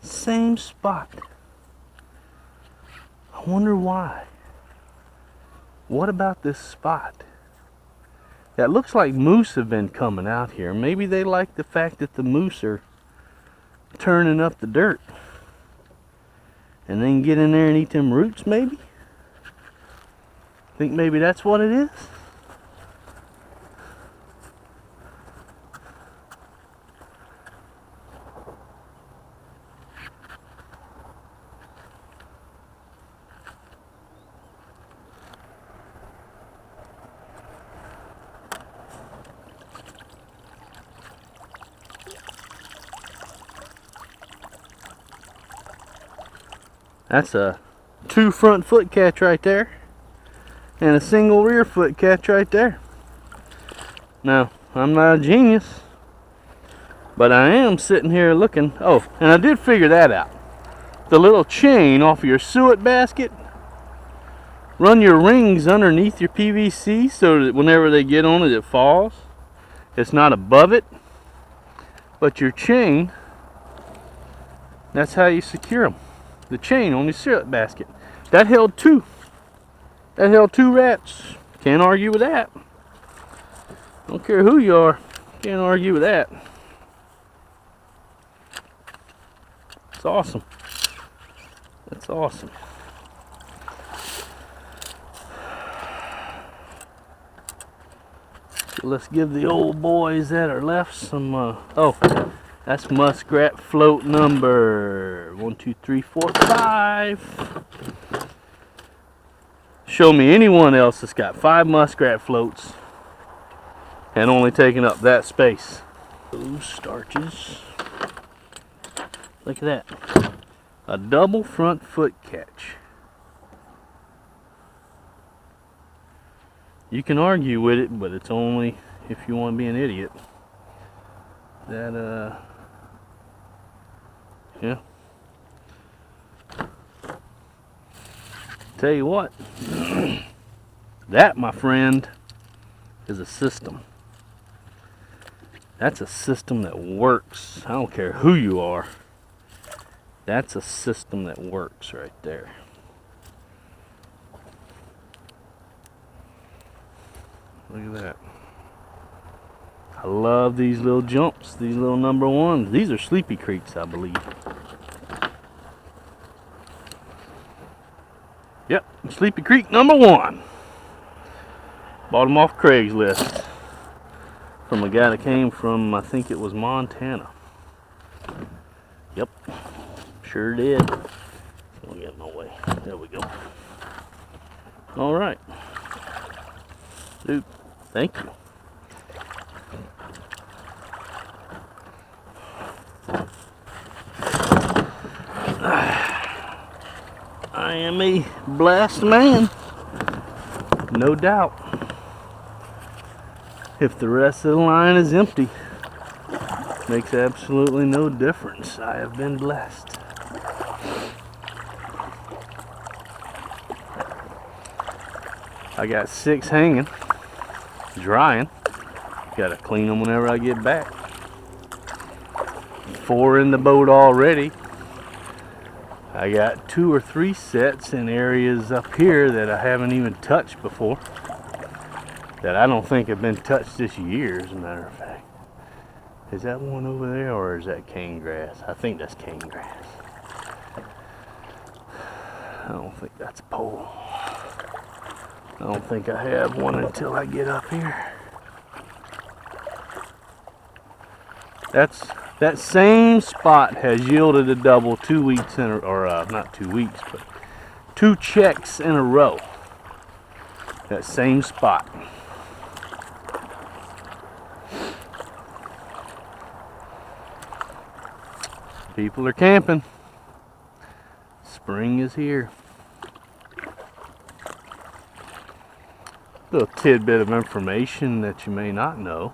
Same spot. wonder why. What about this spot? That looks like moose have been coming out here. Maybe they like the fact that the moose are turning up the dirt. And then get in there and eat them roots, maybe? Think maybe that's what it is? That's a 2 front foot catch right there, and a single rear foot catch right there. Now, I'm not a genius, but I am sitting here looking. Oh, and I did figure that out. The little chain off of your suet basket, run your rings underneath your PVC so that whenever they get on it, it falls. It's not above it, but your chain, that's how you secure them. The chain on your syrup basket. That held 2. That held 2 rats. Can't argue with that. Don't care who you are. Can't argue with that. It's awesome. That's awesome. So let's give the old boys that are left some, oh, that's muskrat float number 1, 2, 3, 4, 5. Show me anyone else that's got 5 muskrat floats and only taking up that space. Those starches. Look at that. A double front foot catch. You can argue with it, but it's only if you want to be an idiot. That, yeah. Tell you what, that, my friend, is a system. That's a system that works. I don't care who you are. That's a system that works right there. Look at that. I love these little jumps, these little number 1s. These are Sleepy Creeks, I believe. Yep, Sleepy Creek number 1. Bought them off Craigslist from a guy that came from, I think it was Montana. Yep, sure did. Let me get in my way. There we go. All right. Dude, thank you. I am a blessed man, no doubt. If the rest of the line is empty, makes absolutely no difference. I have been blessed. I got 6 hanging, drying. Gotta clean them whenever I get back. 4 in the boat already. I got 2 or 3 sets in areas up here that I haven't even touched before, that I don't think have been touched this year, as a matter of fact. Is that one over there, or is that cane grass? I think that's cane grass. I don't think that's a pole. I don't think I have one until I get up here. That same spot has yielded a double 2 weeks in a, or not 2 weeks, but 2 checks in a row. That same spot. People are camping. Spring is here. Little tidbit of information that you may not know.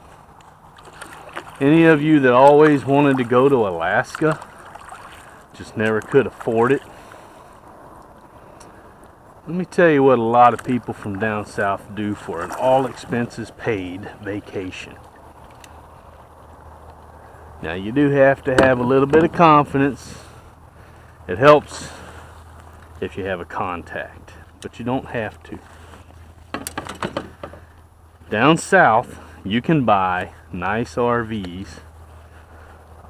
Any of you that always wanted to go to Alaska, just never could afford it? Let me tell you what a lot of people from down south do for an all expenses paid vacation. Now you do have to have a little bit of confidence. It helps if you have a contact, but you don't have to. Down south, you can buy nice RVs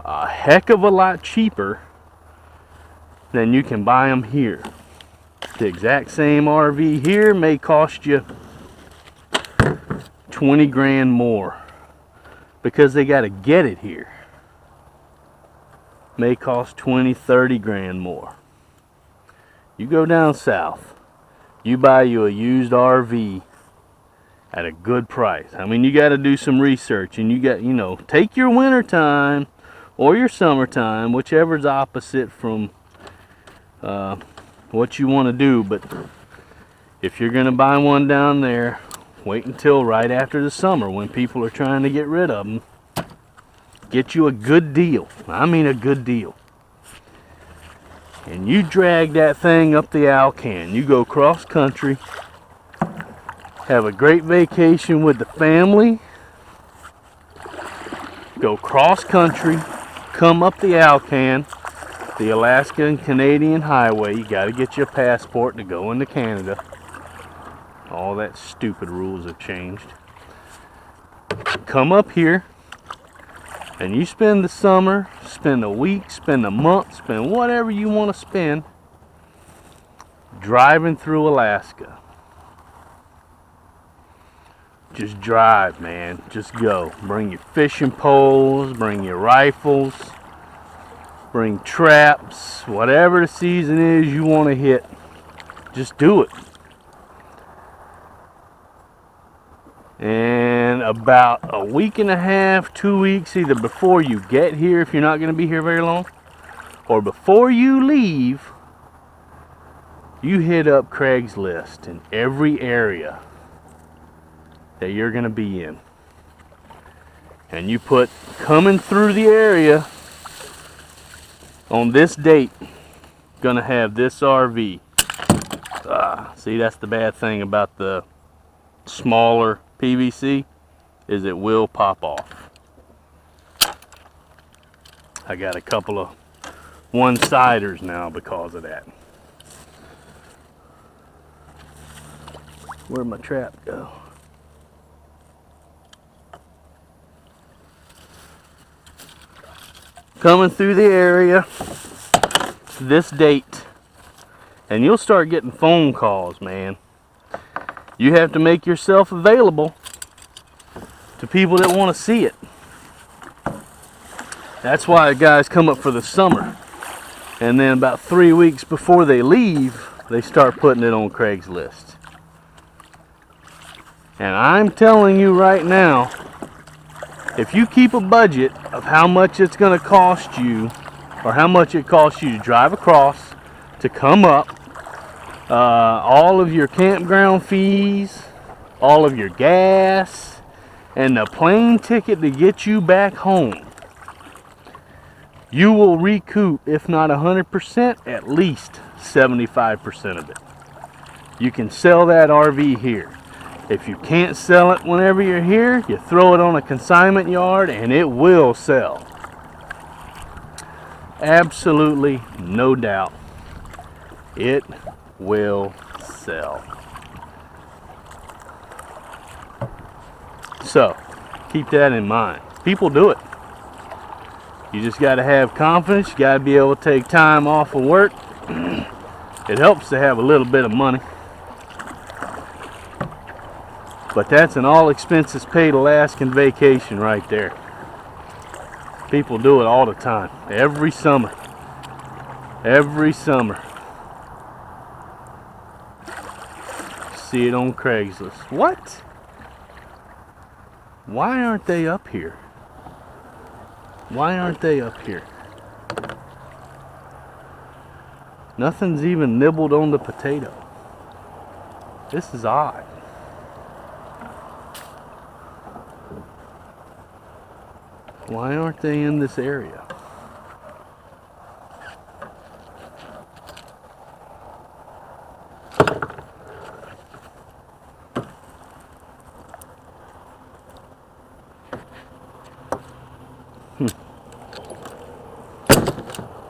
a heck of a lot cheaper than you can buy them here. The exact same RV here may cost you 20 grand more because they got to get it here. May cost 20, 30 grand more. You go down south, you buy you a used RV at a good price. I mean, you got to do some research, and you got, you know, take your winter time or your summertime, whichever's opposite from what you want to do. But if you're going to buy one down there, wait until right after the summer when people are trying to get rid of them. Get you a good deal. I mean a good deal. And you drag that thing up the Alaskan. You go cross country, have a great vacation with the family, go cross country, come up the Alaskan, the Alaskan Canadian highway. You got to get your passport to go into Canada. All that stupid rules have changed. Come up here and you spend the summer, spend a week, spend a month, spend whatever you want to spend driving through Alaska. Just drive, man. Just go. Bring your fishing poles, bring your rifles, bring traps, whatever the season is you want to hit. Just do it. And about a week and a half, 2 weeks, either before you get here, if you're not going to be here very long, or before you leave, you hit up Craigslist in every area that you're going to be in. And you put coming through the area on this date, gonna have this RV. See, that's the bad thing about the smaller PVC, is it will pop off. I got a couple of one-siders now because of that. Where'd my trap go? Coming through the area this date, and you'll start getting phone calls, man. You have to make yourself available to people that want to see it. That's why guys come up for the summer, and then about 3 weeks before they leave, they start putting it on Craigslist. And I'm telling you right now, if you keep a budget of how much it's going to cost you, or how much it costs you to drive across, to come up, all of your campground fees, all of your gas, and the plane ticket to get you back home, you will recoup, if not 100%, at least 75% of it. You can sell that RV here. If you can't sell it whenever you're here, you throw it on a consignment yard and it will sell. Absolutely no doubt. It will sell. So, keep that in mind. People do it. You just got to have confidence. You got to be able to take time off of work. It helps to have a little bit of money. But that's an all expenses paid Alaskan vacation right there. People do it all the time. Every summer. Every summer. See it on Craigslist. What? Why aren't they up here? Why aren't they up here? Nothing's even nibbled on the potato. This is odd. Why aren't they in this area?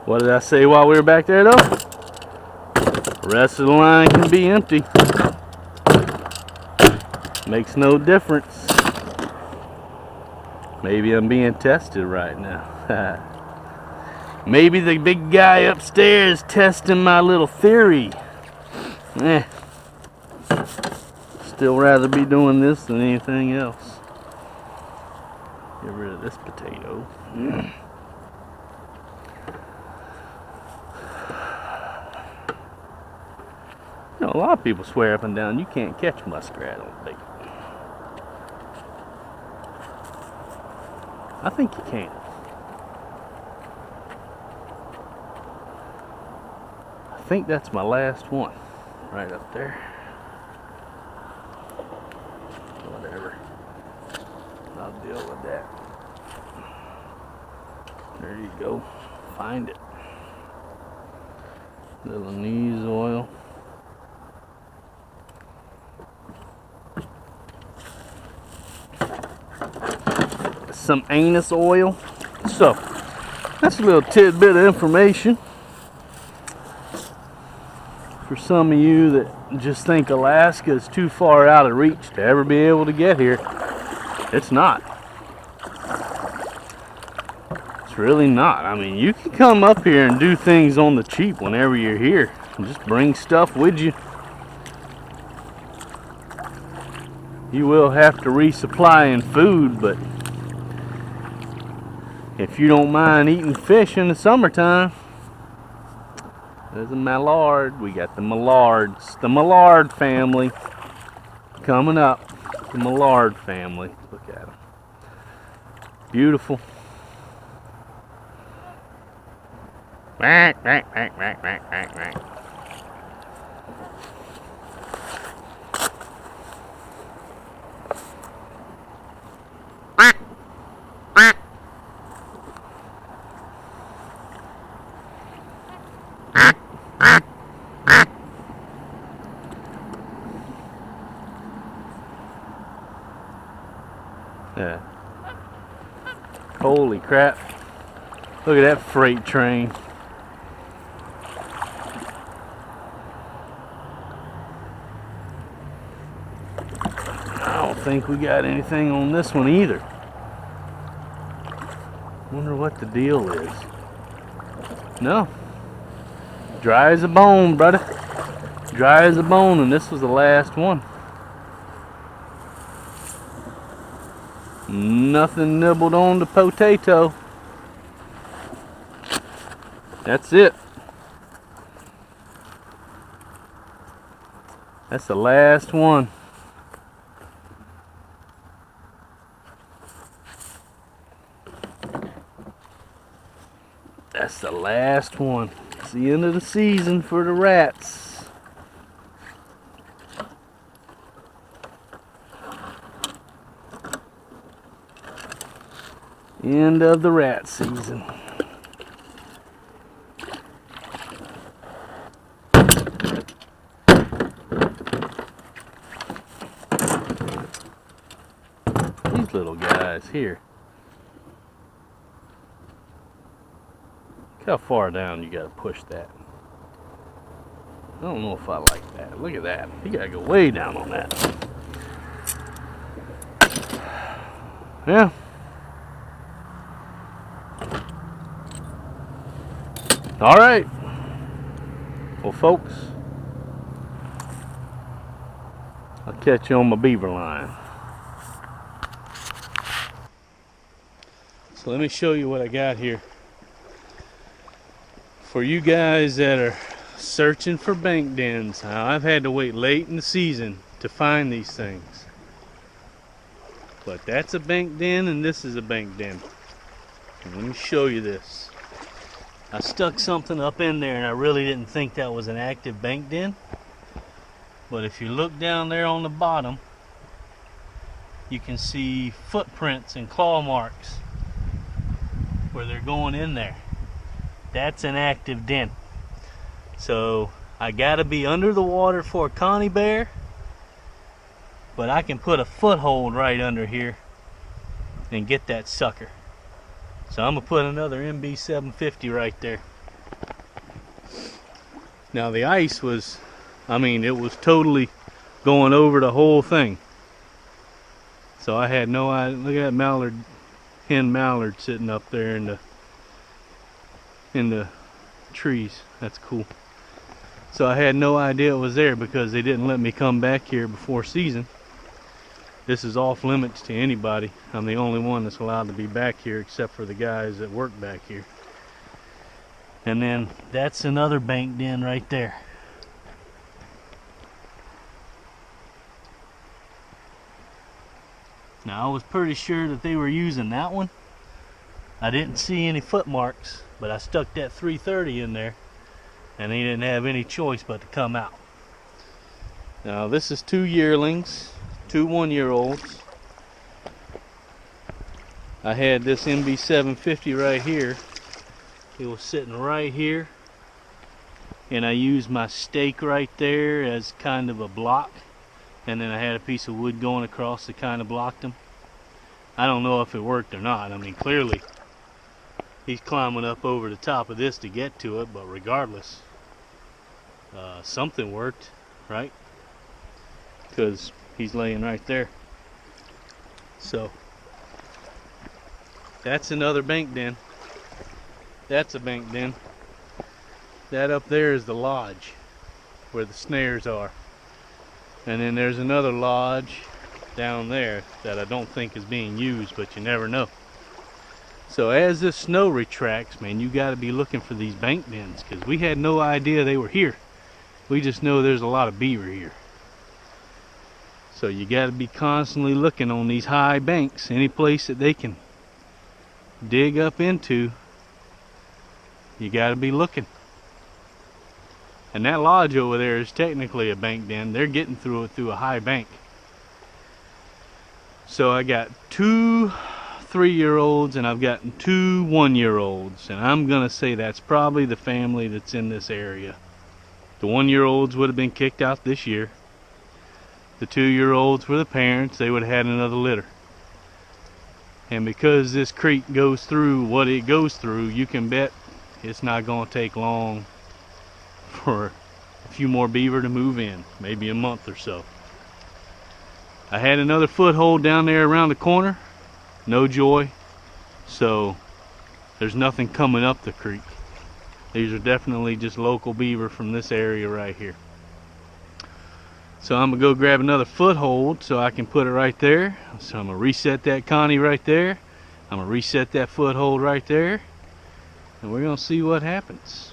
What did I say while we were back there though? The rest of the line can be empty. Makes no difference. Maybe I'm being tested right now. Maybe the big guy upstairs testing my little theory. Still rather be doing this than anything else. Get rid of this potato. You know, a lot of people swear up and down you can't catch muskrat on bait. I think you can. I think that's my last one. Right up there. Whatever. I'll deal with that. There you go. Find it. Little anise oil. Some anise oil. So that's a little tidbit of information for some of you that just think Alaska is too far out of reach to ever be able to get here. It's not. It's really not. I mean, you can come up here and do things on the cheap whenever you're here. Just bring stuff with you. You will have to resupply in food, but if you don't mind eating fish in the summertime, there's a mallard. We got the mallards, the mallard family coming up. The mallard family. Look at them. Beautiful. Quack, quack, quack, quack, quack, quack, quack. Yeah. Holy crap. Look at that freight train. I don't think we got anything on this one either. Wonder what the deal is. No. Dry as a bone, brother. Dry as a bone, and this was the last one. Nothing nibbled on the potato. That's it. That's the last one. That's the last one. It's the end of the season for the rats. End of the rat season. These little guys here. Look how far down you gotta push that. I don't know if I like that. Look at that. You gotta go way down on that. Yeah. All right. Well, folks, I'll catch you on my beaver line. So let me show you what I got here. For you guys that are searching for bank dens, I've had to wait late in the season to find these things. But that's a bank den and this is a bank den. And let me show you this. I stuck something up in there and I really didn't think that was an active bank den. But if you look down there on the bottom, you can see footprints and claw marks where they're going in there. That's an active den. So I gotta be under the water for a Connie bear, but I can put a foothold right under here and get that sucker. So I'm gonna put another MB750 right there. Now the ice was, I mean, it was totally going over the whole thing. So I had no idea. Look at that mallard, hen mallard sitting up there in the trees. That's cool. So I had no idea it was there because they didn't let me come back here before season. This is off limits to anybody. I'm the only one that's allowed to be back here except for the guys that work back here. And then that's another bank den right there. Now I was pretty sure that they were using that one. I didn't see any footmarks, but I stuck that 330 in there and they didn't have any choice but to come out. Now this is 2 yearlings, 2 1-year-olds. I had this MB 750 right here. It was sitting right here, and I used my stake right there as kind of a block, and then I had a piece of wood going across that kind of blocked him. I don't know if it worked or not. I mean, clearly he's climbing up over the top of this to get to it, but regardless, something worked, right? Because he's laying right there. So that's another bank den. That's a bank den. That up there is the lodge where the snares are. And then there's another lodge down there that I don't think is being used, but you never know. So as this snow retracts, man, you got to be looking for these bank dens, because we had no idea they were here. We just know there's a lot of beaver here. So you got to be constantly looking on these high banks. Any place that they can dig up into, you got to be looking. And that lodge over there is technically a bank den. They're getting through it through a high bank. So I got 2 3-year-olds and I've gotten 2 1-year-olds, and I'm gonna say that's probably the family that's in this area. The 1-year-olds would have been kicked out this year. The 2-year-olds were the parents. They would have had another litter. And because this creek goes through what it goes through, you can bet it's not going to take long for a few more beaver to move in, maybe a month or so. I had another foothold down there around the corner, no joy, so there's nothing coming up the creek. These are definitely just local beaver from this area right here. So I'm gonna go grab another foothold so I can put it right there. So I'm gonna reset that Connie right there. I'm gonna reset that foothold right there, and we're gonna see what happens.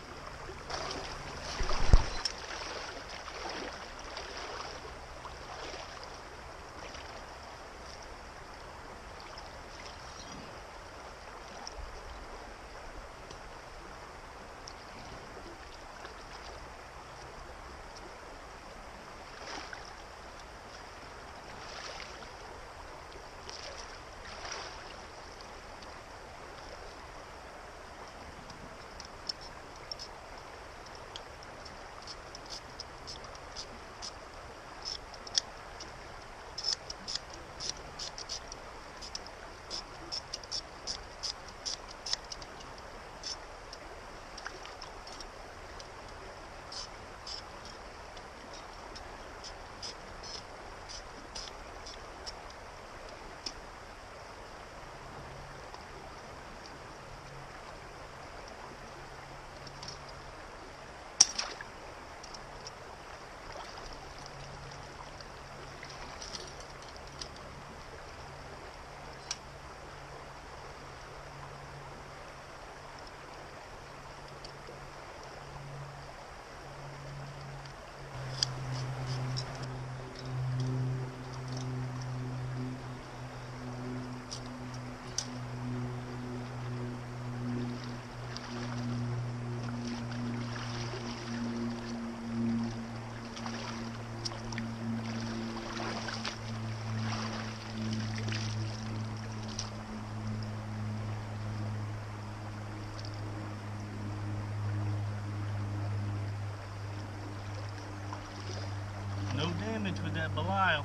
No damage with that Belial.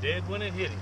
Dead when it hit him.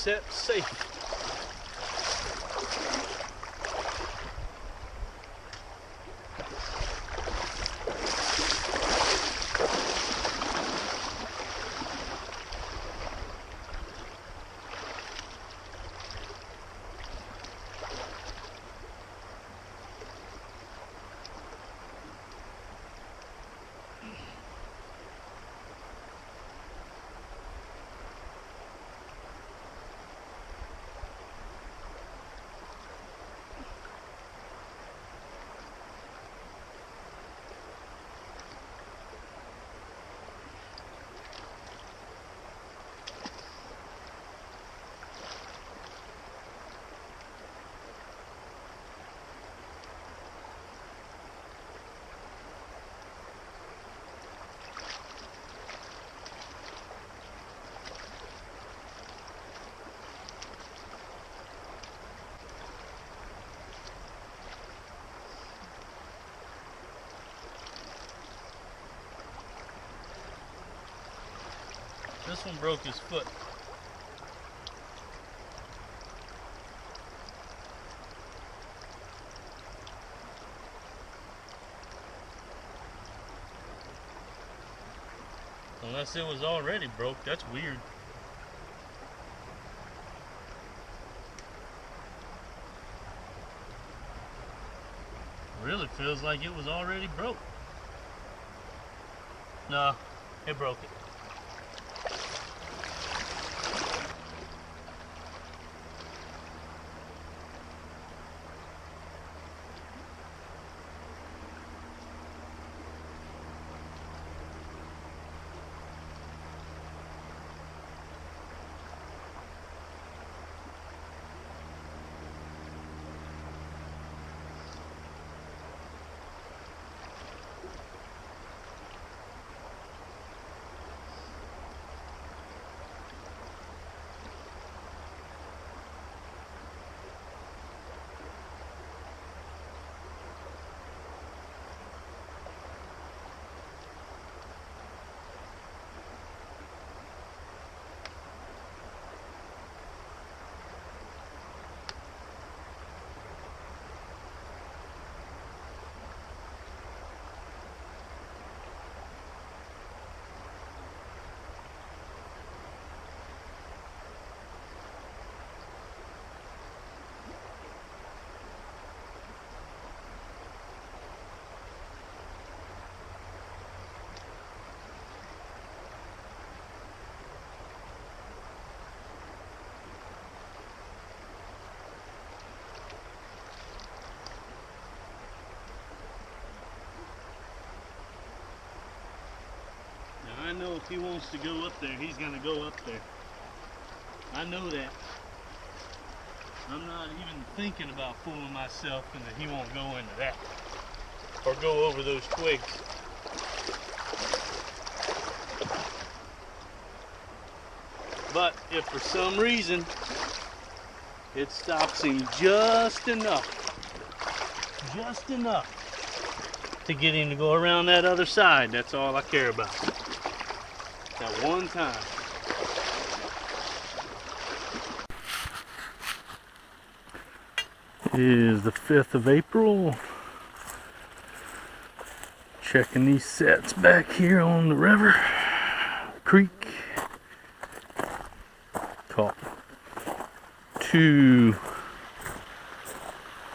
except safe. This one broke his foot. Unless it was already broke, that's weird. Really feels like it was already broke. No, it broke it. I know if he wants to go up there, he's gonna go up there. I know that. I'm not even thinking about fooling myself and that he won't go into that or go over those twigs. But if for some reason it stops him just enough to get him to go around that other side, that's all I care about. That one time. It is the 5th of April. Checking these sets back here on the river, creek. Caught 2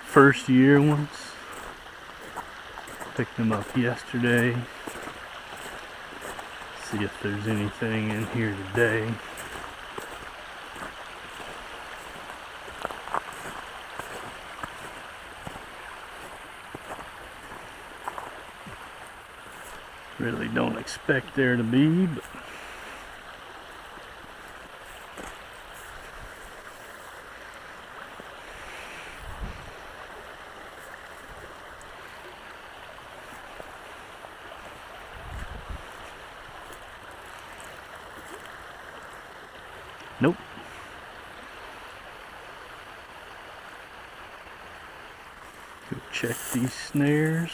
first year ones. Picked them up yesterday. See if there's anything in here today. Really don't expect there to be, but nope. Go check these snares.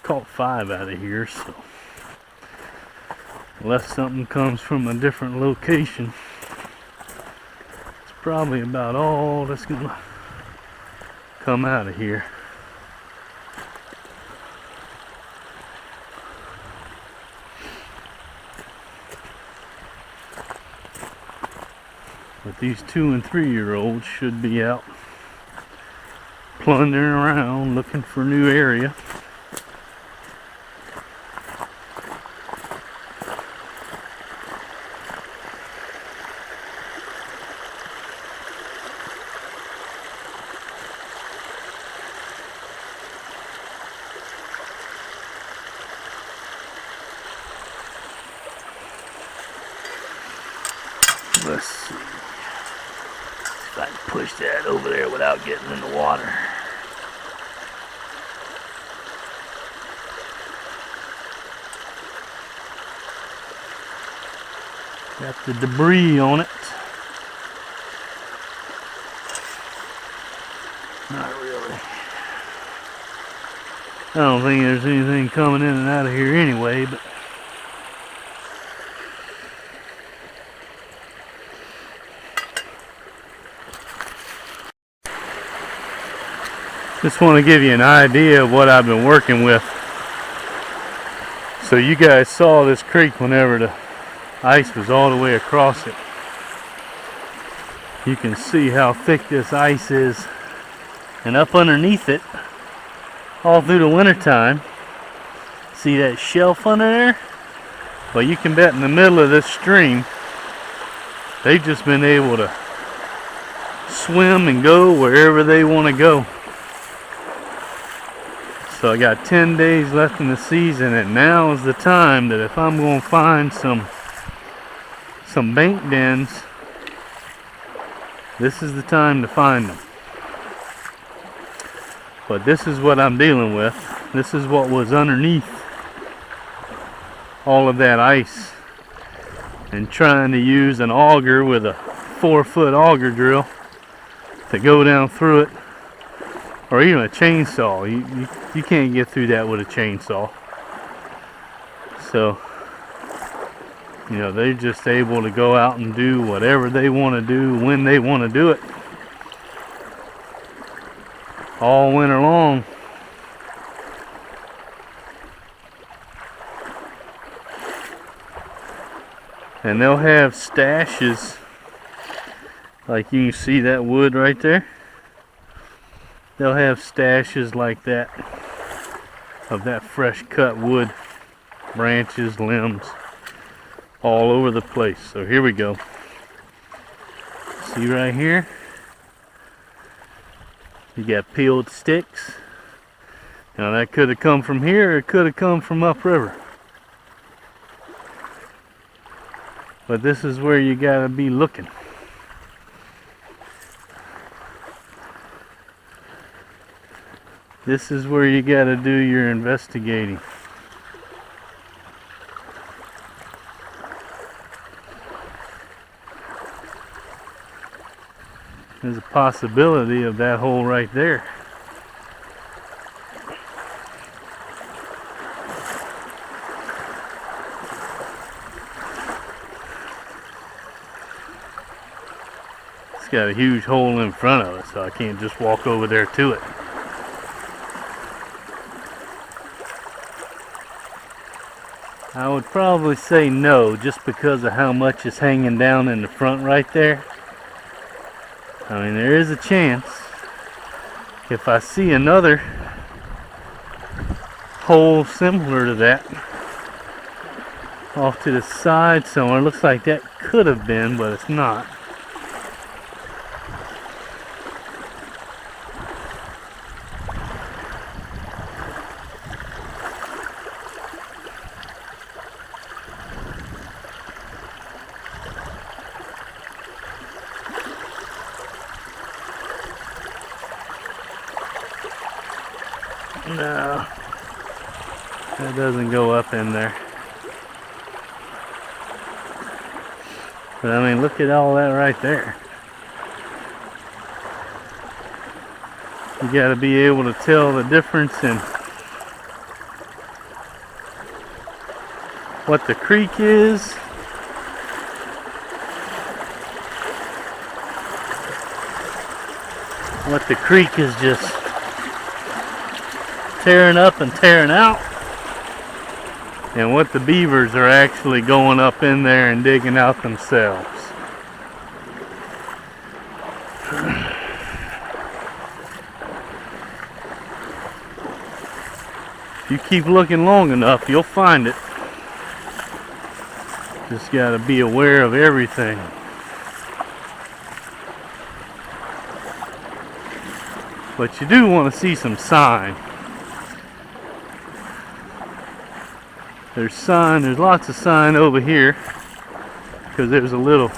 Caught 5 out of here, so unless something comes from a different location, probably about all that's gonna come out of here. But these 2- and 3-year-olds should be out plundering around looking for new area. Let's see if I can push that over there without getting in the water. Got the debris on it. Not really. I don't think there's anything coming in and out of here anyway, but just want to give you an idea of what I've been working with. So you guys saw this creek whenever the ice was all the way across it. You can see how thick this ice is, and up underneath it all through the winter time. See that shelf under there? Well, you can bet in the middle of this stream they've just been able to swim and go wherever they want to go. So I got 10 days left in the season, and now is the time that if I'm going to find some bank dens, this is the time to find them. But this is what I'm dealing with. This is what was underneath all of that ice, and trying to use an auger with a 4-foot auger drill to go down through it, or even a chainsaw. You can't get through that with a chainsaw. So, you know, they're just able to go out and do whatever they want to do when they want to do it, all winter long. And they'll have stashes, like you can see that wood right there. They'll have stashes like that of that fresh cut wood, branches, limbs, all over the place. So here we go. See right here? You got peeled sticks. Now that could have come from here, or it could have come from upriver. But this is where you gotta be looking. This is where you gotta do your investigating. There's a possibility of that hole right there. It's got a huge hole in front of it, so I can't just walk over there to it. I would probably say no, just because of how much is hanging down in the front right there. I mean, there is a chance if I see another hole similar to that off to the side somewhere. Looks like that could have been, but it's not. No, that doesn't go up in there. But I mean, look at all that right there. You got to be able to tell the difference in what the creek is what the creek is just tearing up and tearing out, and what the beavers are actually going up in there and digging out themselves. If you keep looking long enough, you'll find it. Just gotta be aware of everything. But you do want to see some sign. There's lots of sign over here, because there's a little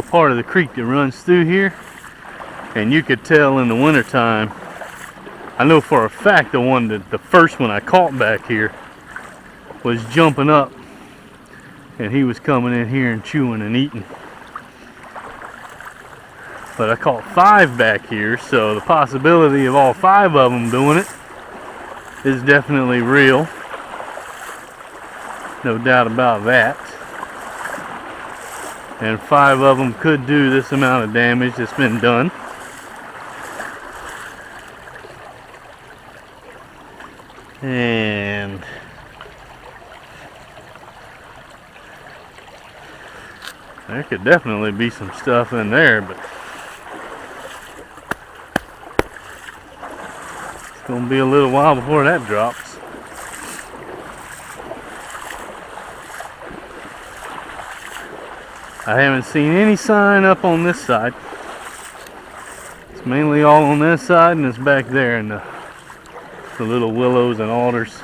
part of the creek that runs through here, and you could tell in the wintertime. I know for a fact the first one I caught back here was jumping up, and he was coming in here and chewing and eating. But I caught 5 back here, so the possibility of all 5 of them doing it is definitely real. No doubt about that. And 5 of them could do this amount of damage that's been done. And there could definitely be some stuff in there, but it's going to be a little while before that drops. I haven't seen any sign up on this side. It's mainly all on this side, and it's back there in the little willows and alders.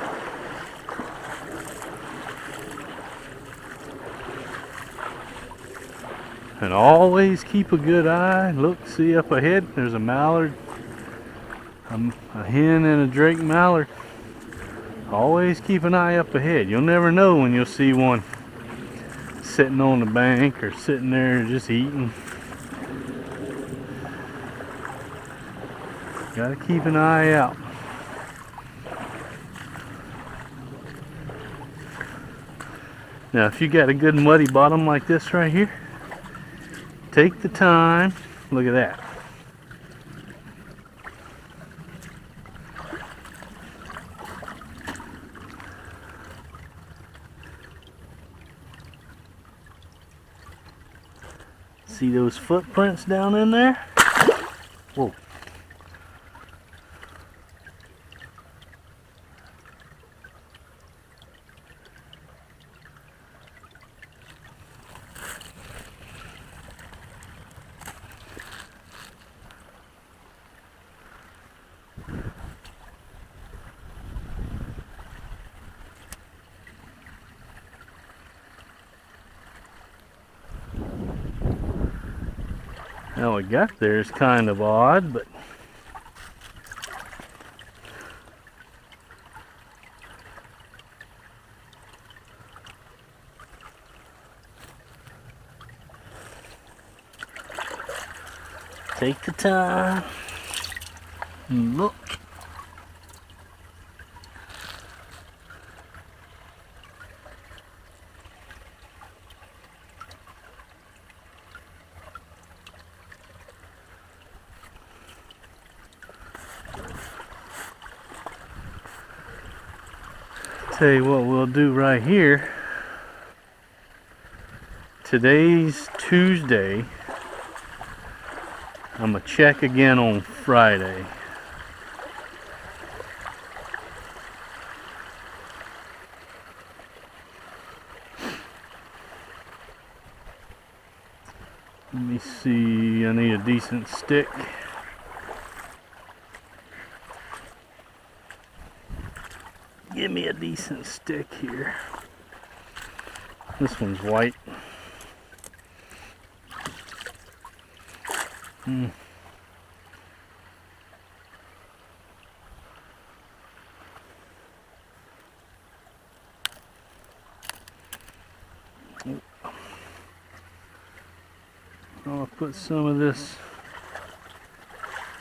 And always keep a good eye. Look, see up ahead, there's a mallard, a hen and a drake mallard. Always keep an eye up ahead. You'll never know when you'll see one sitting on the bank or sitting there just eating. Gotta keep an eye out. Now, if you got a good muddy bottom like this right here, take the time. Look at that. See those footprints down in there? Whoa. Now what we got there is kind of odd, but take the time and look. Tell you what we'll do right here. Today's Tuesday. I'm gonna check again on Friday. Let me see, I need a decent stick. Give me a decent stick here. This one's white. I'll put some of this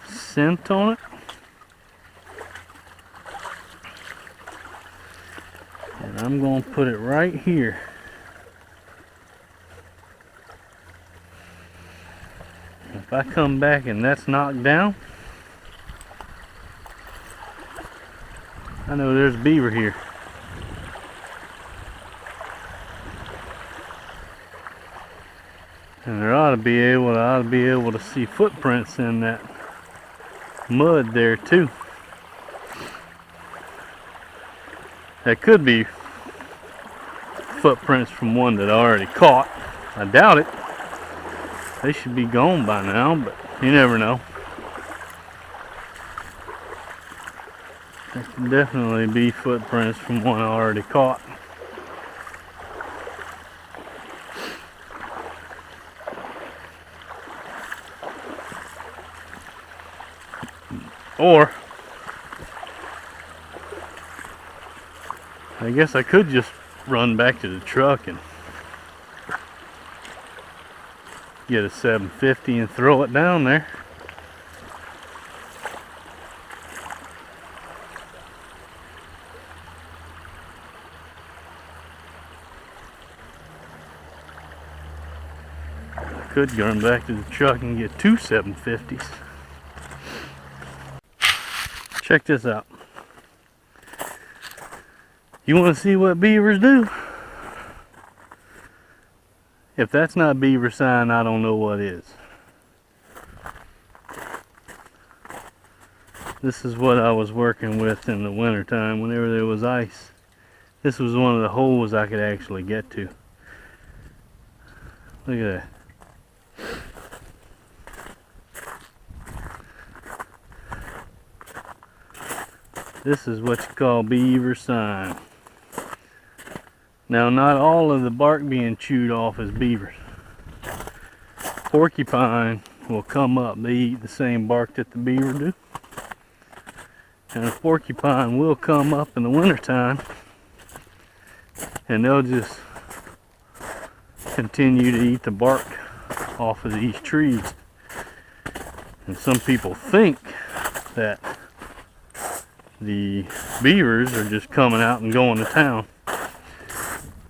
scent on it. And I'm going to put it right here. If I come back and that's knocked down, I know there's a beaver here. And I ought to be able to see footprints in that mud there too. That could be footprints from one that I already caught. I doubt it. They should be gone by now, but you never know. There could definitely be footprints from one I already caught. Or I guess I could just run back to the truck and get a 750 and throw it down there. I could run back to the truck and get two 750s. Check this out. You want to see what beavers do? If that's not beaver sign, I don't know what is. This is what I was working with in the wintertime whenever there was ice. This was one of the holes I could actually get to. Look at that. This is what you call beaver sign. Now, not all of the bark being chewed off is beavers. Porcupine will come up. They eat the same bark that the beaver do. And a porcupine will come up in the wintertime and they'll just continue to eat the bark off of these trees. And some people think that the beavers are just coming out and going to town,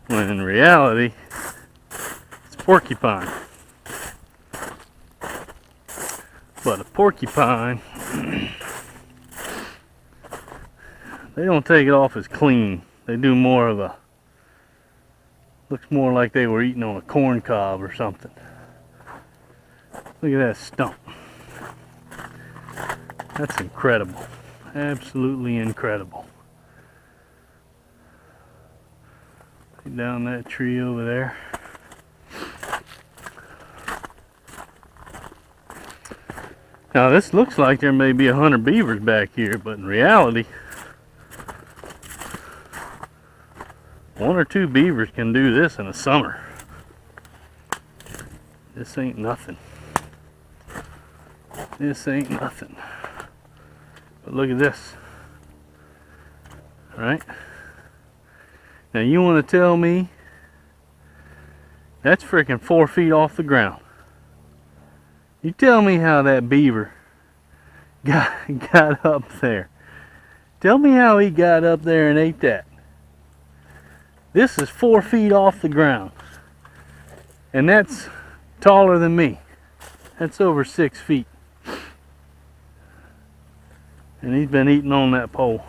when in reality it's porcupine. But a porcupine, they don't take it off as clean. They do more of a, looks more like they were eating on a corn cob or something. Look at that stump. That's incredible. Absolutely incredible. Down that tree over there. Now this looks like there may be 100 beavers back here, but in reality, 1 or 2 beavers can do this in the summer. This ain't nothing. This ain't nothing. But look at this. Right? Now you want to tell me that's freaking 4 feet off the ground. You tell me how that beaver got up there. Tell me how he got up there and ate that. This is 4 feet off the ground. And that's taller than me. That's over 6 feet. And he's been eating on that pole.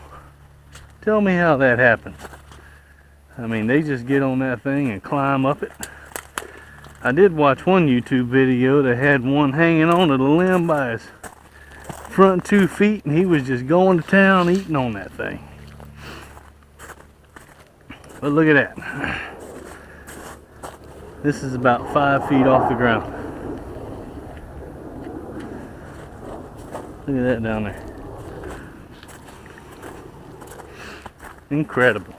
Tell me how that happened. I mean, they just get on that thing and climb up it. I did watch one YouTube video that had one hanging onto the limb by his front 2 feet, and he was just going to town eating on that thing. But look at that. This is about 5 feet off the ground. Look at that down there. Incredible.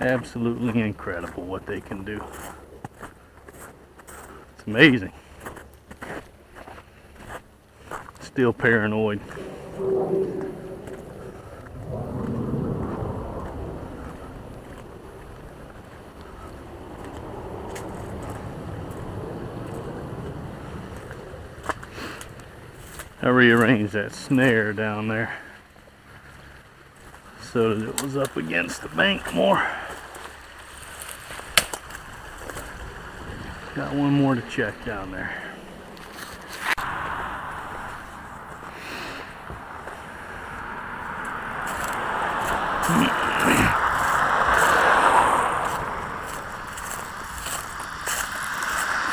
Absolutely incredible what they can do. It's amazing. Still paranoid. I rearranged that snare down there so that it was up against the bank more. Got one more to check down there.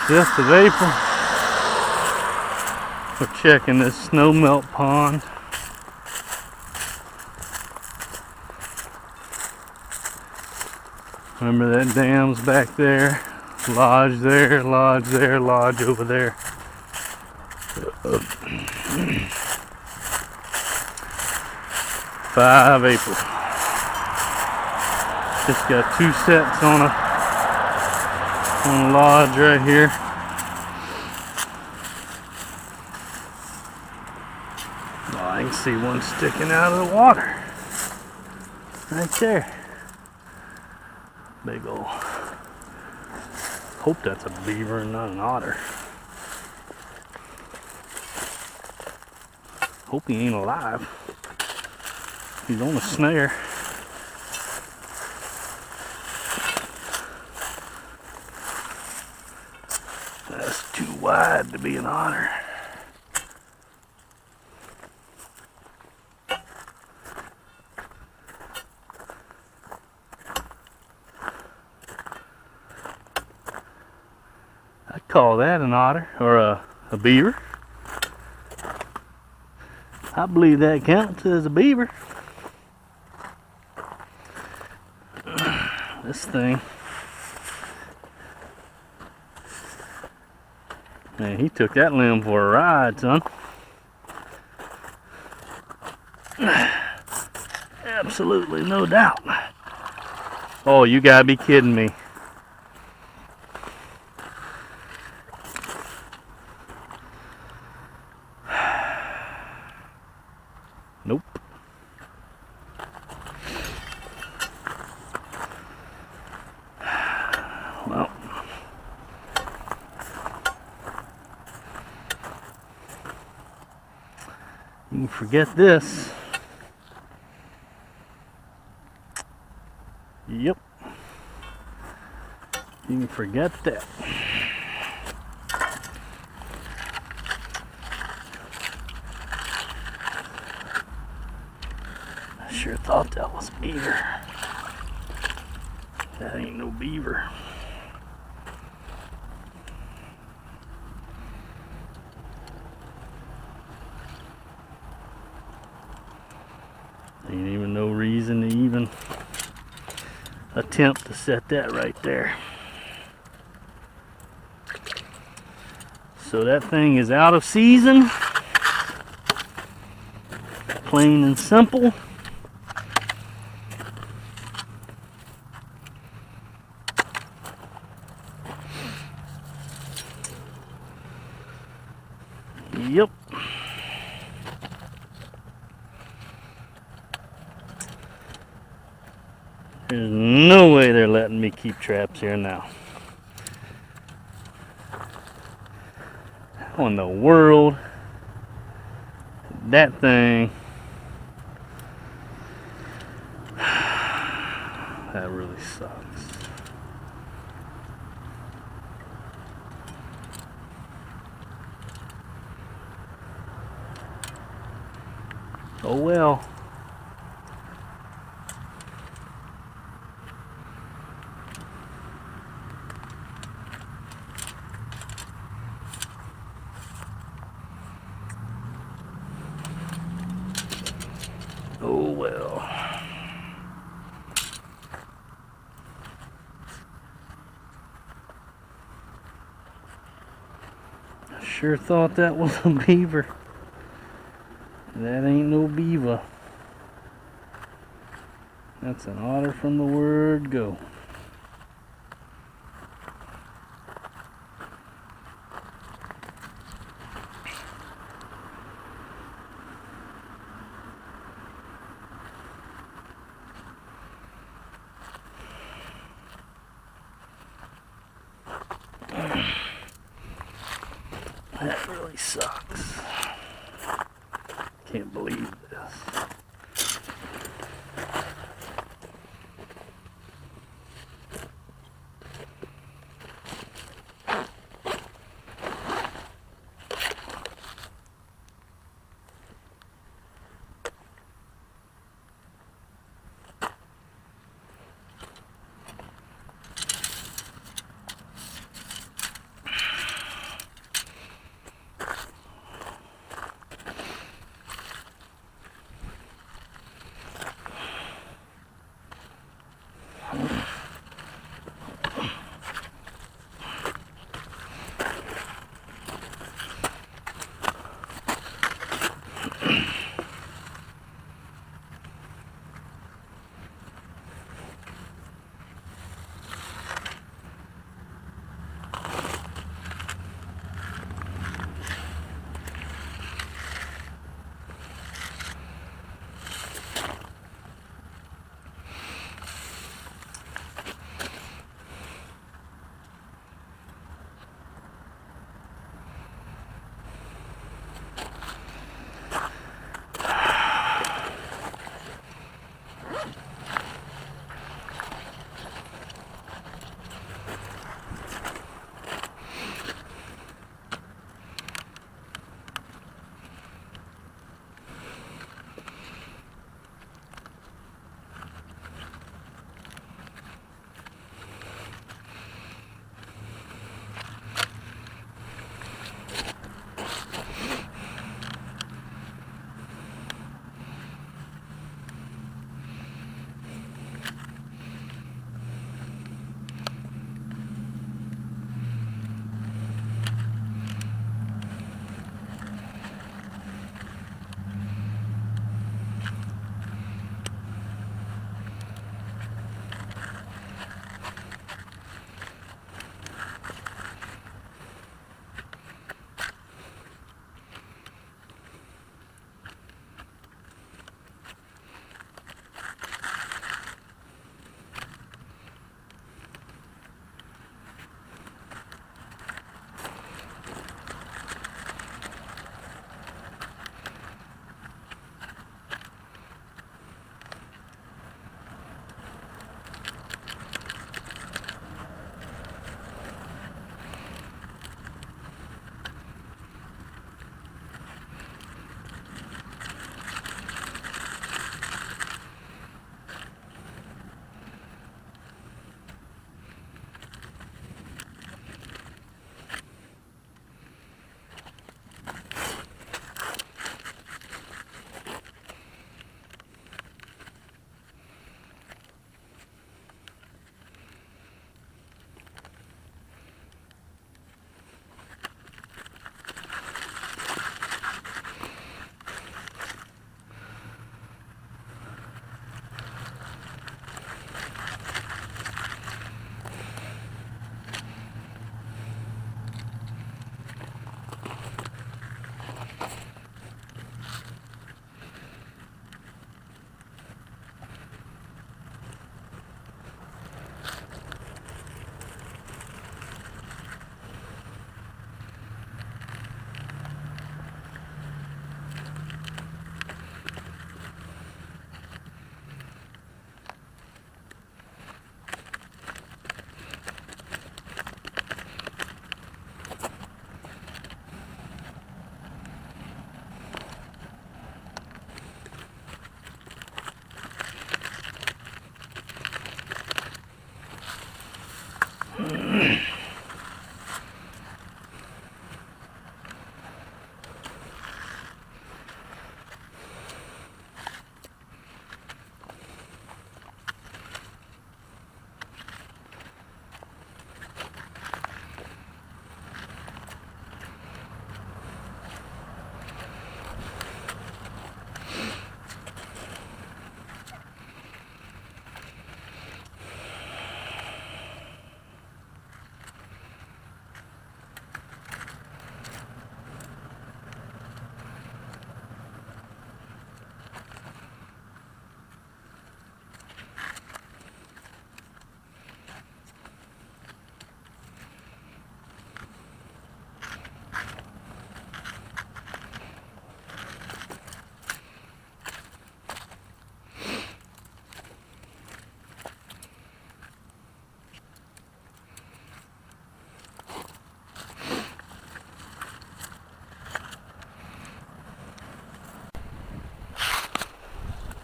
5th of April. We're checking this snowmelt pond. Remember that dam's back there? Lodge there, lodge there, lodge over there. 5 April. Just got 2 sets on a lodge right here. Oh, I can see one sticking out of the water. Right there. Big ol'. Hope that's a beaver and not an otter. Hope he ain't alive. He's on a snare. That's too wide to be an otter. I'd call that an otter or a beaver. I believe that counts as a beaver. This thing. Man, he took that limb for a ride, son. Absolutely no doubt. Oh, you gotta be kidding me. Nope. Well, you can forget this. Yep. You can forget that. I sure thought that was beaver. That ain't no beaver. Ain't even no reason to even attempt to set that right there. So that thing is out of season. Plain and simple. Yep. There's no way they're letting me keep traps here now. How in the world that thing? That really sucks. Oh well. Oh well. I sure thought that was a beaver. That ain't no beaver. That's an otter from the word go. That really sucks. Can't believe this.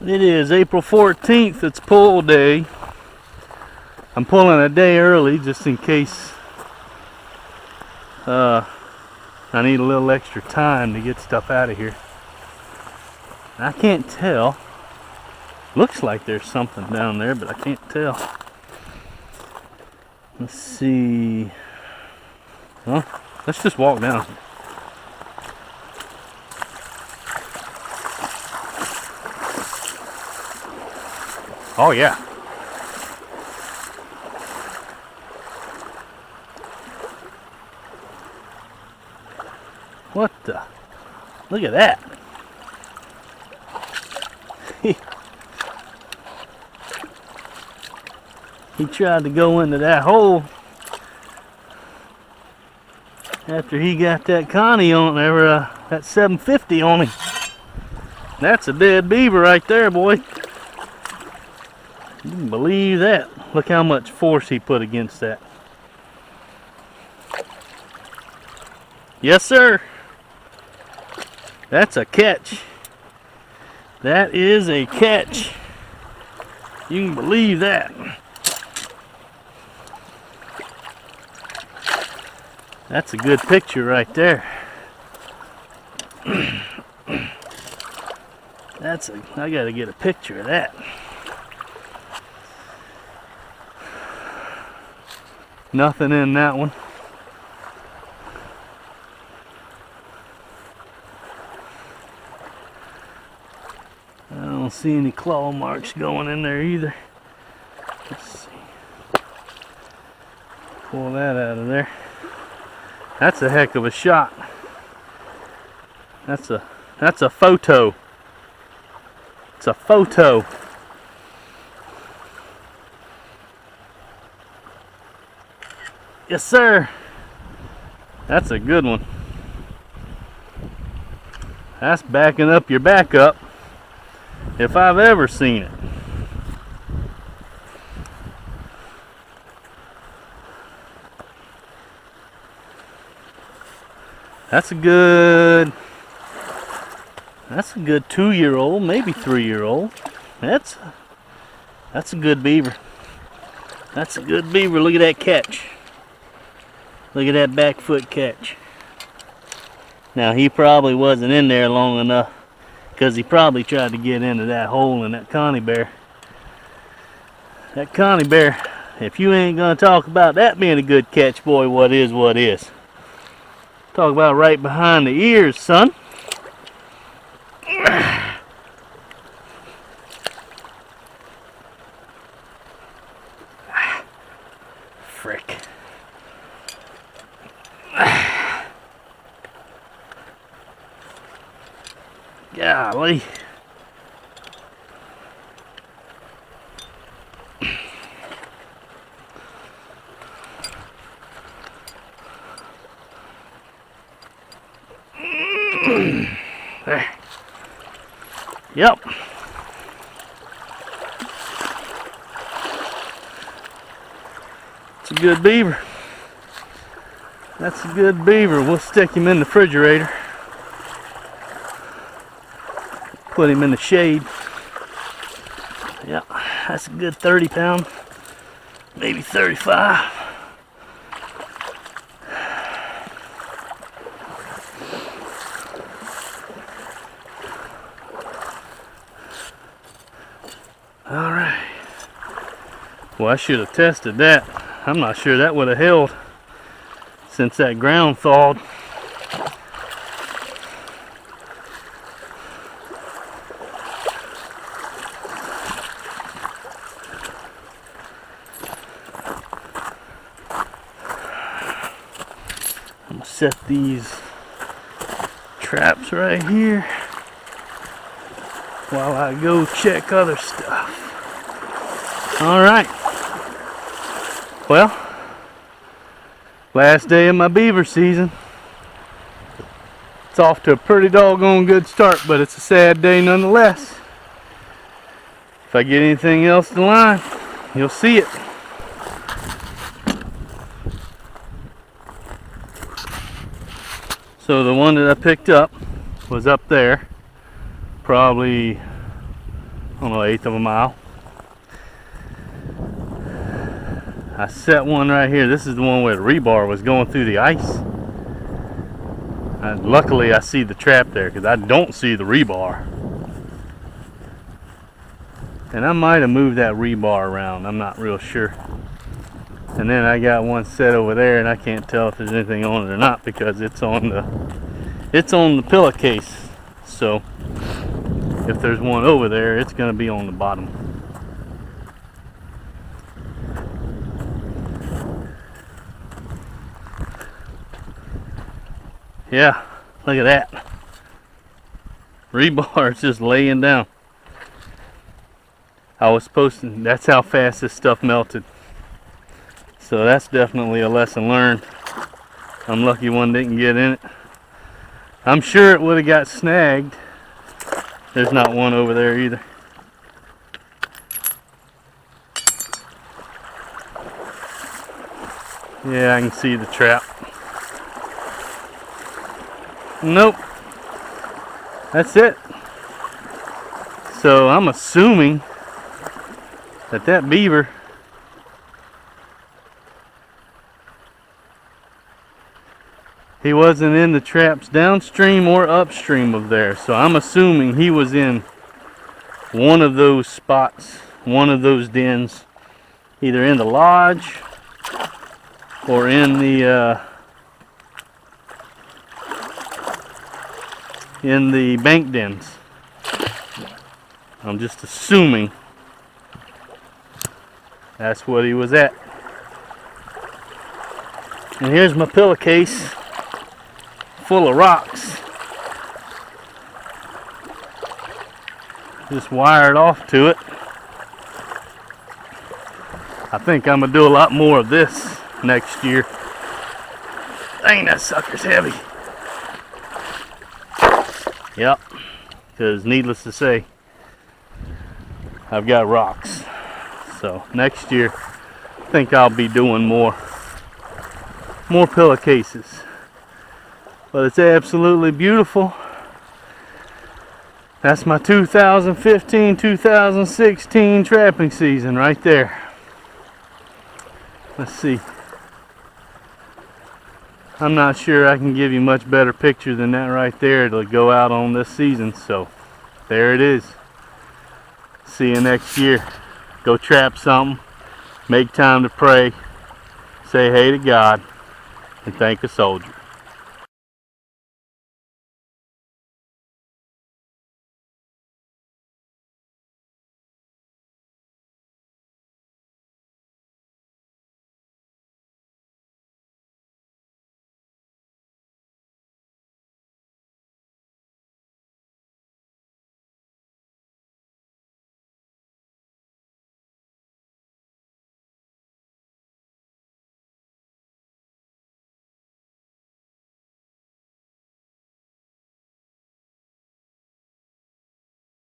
It is April 14th. It's pull day. I'm pulling a day early just in case I need a little extra time to get stuff out of here. I can't tell. Looks like there's something down there, but I can't tell. Let's see. Well, let's just walk down. Oh yeah. What the? Look at that. He tried to go into that hole after he got that Connie on there, that 750 on him. That's a dead beaver right there, boy. You can believe that. Look how much force he put against that. Yes, sir. That's a catch. That is a catch. You can believe that. That's a good picture right there. I gotta get a picture of that. Nothing in that one. I don't see any claw marks going in there either. Let's see. Pull that out of there. That's a heck of a shot. That's a photo. It's a photo. Yes, sir. That's a good one. That's backing up your backup if I've ever seen it. That's a good 2-year-old, maybe 3-year-old. That's a good beaver. That's a good beaver. Look at that catch. Look at that back foot catch. Now he probably wasn't in there long enough because he probably tried to get into that hole in that Connie bear. That Connie bear, if you ain't gonna talk about that being a good catch, boy, what is what is? Talk about right behind the ears, son. Frick. Golly. There. Yep. It's a good beaver. That's a good beaver. We'll stick him in the refrigerator. Put him in the shade. Yep, that's a good 30 pound, maybe 35. All right. Well, I should have tested that. I'm not sure that would have held since that ground thawed. I'm gonna set these traps right here while I go check other stuff. All right. Well, last day of my beaver season. It's off to a pretty doggone good start, but it's a sad day nonetheless. If I get anything else in line, you'll see it. So the one that I picked up was up there, probably, don't know, 1/8 of a mile. I set one right here. This is the one where the rebar was going through the ice. Luckily I see the trap there because I don't see the rebar. And I might have moved that rebar around, I'm not real sure. And then I got one set over there and I can't tell if there's anything on it or not because it's on the pillowcase. So if there's one over there, it's going to be on the bottom. Yeah, look at that. Rebar is just laying down. I was supposed to, that's how fast this stuff melted. So that's definitely a lesson learned. I'm lucky one didn't get in it. I'm sure it would have got snagged. There's not one over there either. Yeah, I can see the trap. Nope. That's it. So I'm assuming that beaver he wasn't in the traps downstream or upstream of there. So I'm assuming he was in one of those spots, one of those dens, either in the lodge or in the bank dens. I'm just assuming that's what he was at. And here's my pillowcase full of rocks. Just wired off to it. I think I'm gonna do a lot more of this next year. Dang, that sucker's heavy. Yep, because needless to say, I've got rocks. So next year, I think I'll be doing more pillowcases. But it's absolutely beautiful. That's my 2015-2016 trapping season right there. Let's see. I'm not sure I can give you much better picture than that right there to go out on this season. So there it is. See you next year. Go trap something. Make time to pray. Say hey to God. And thank a soldier.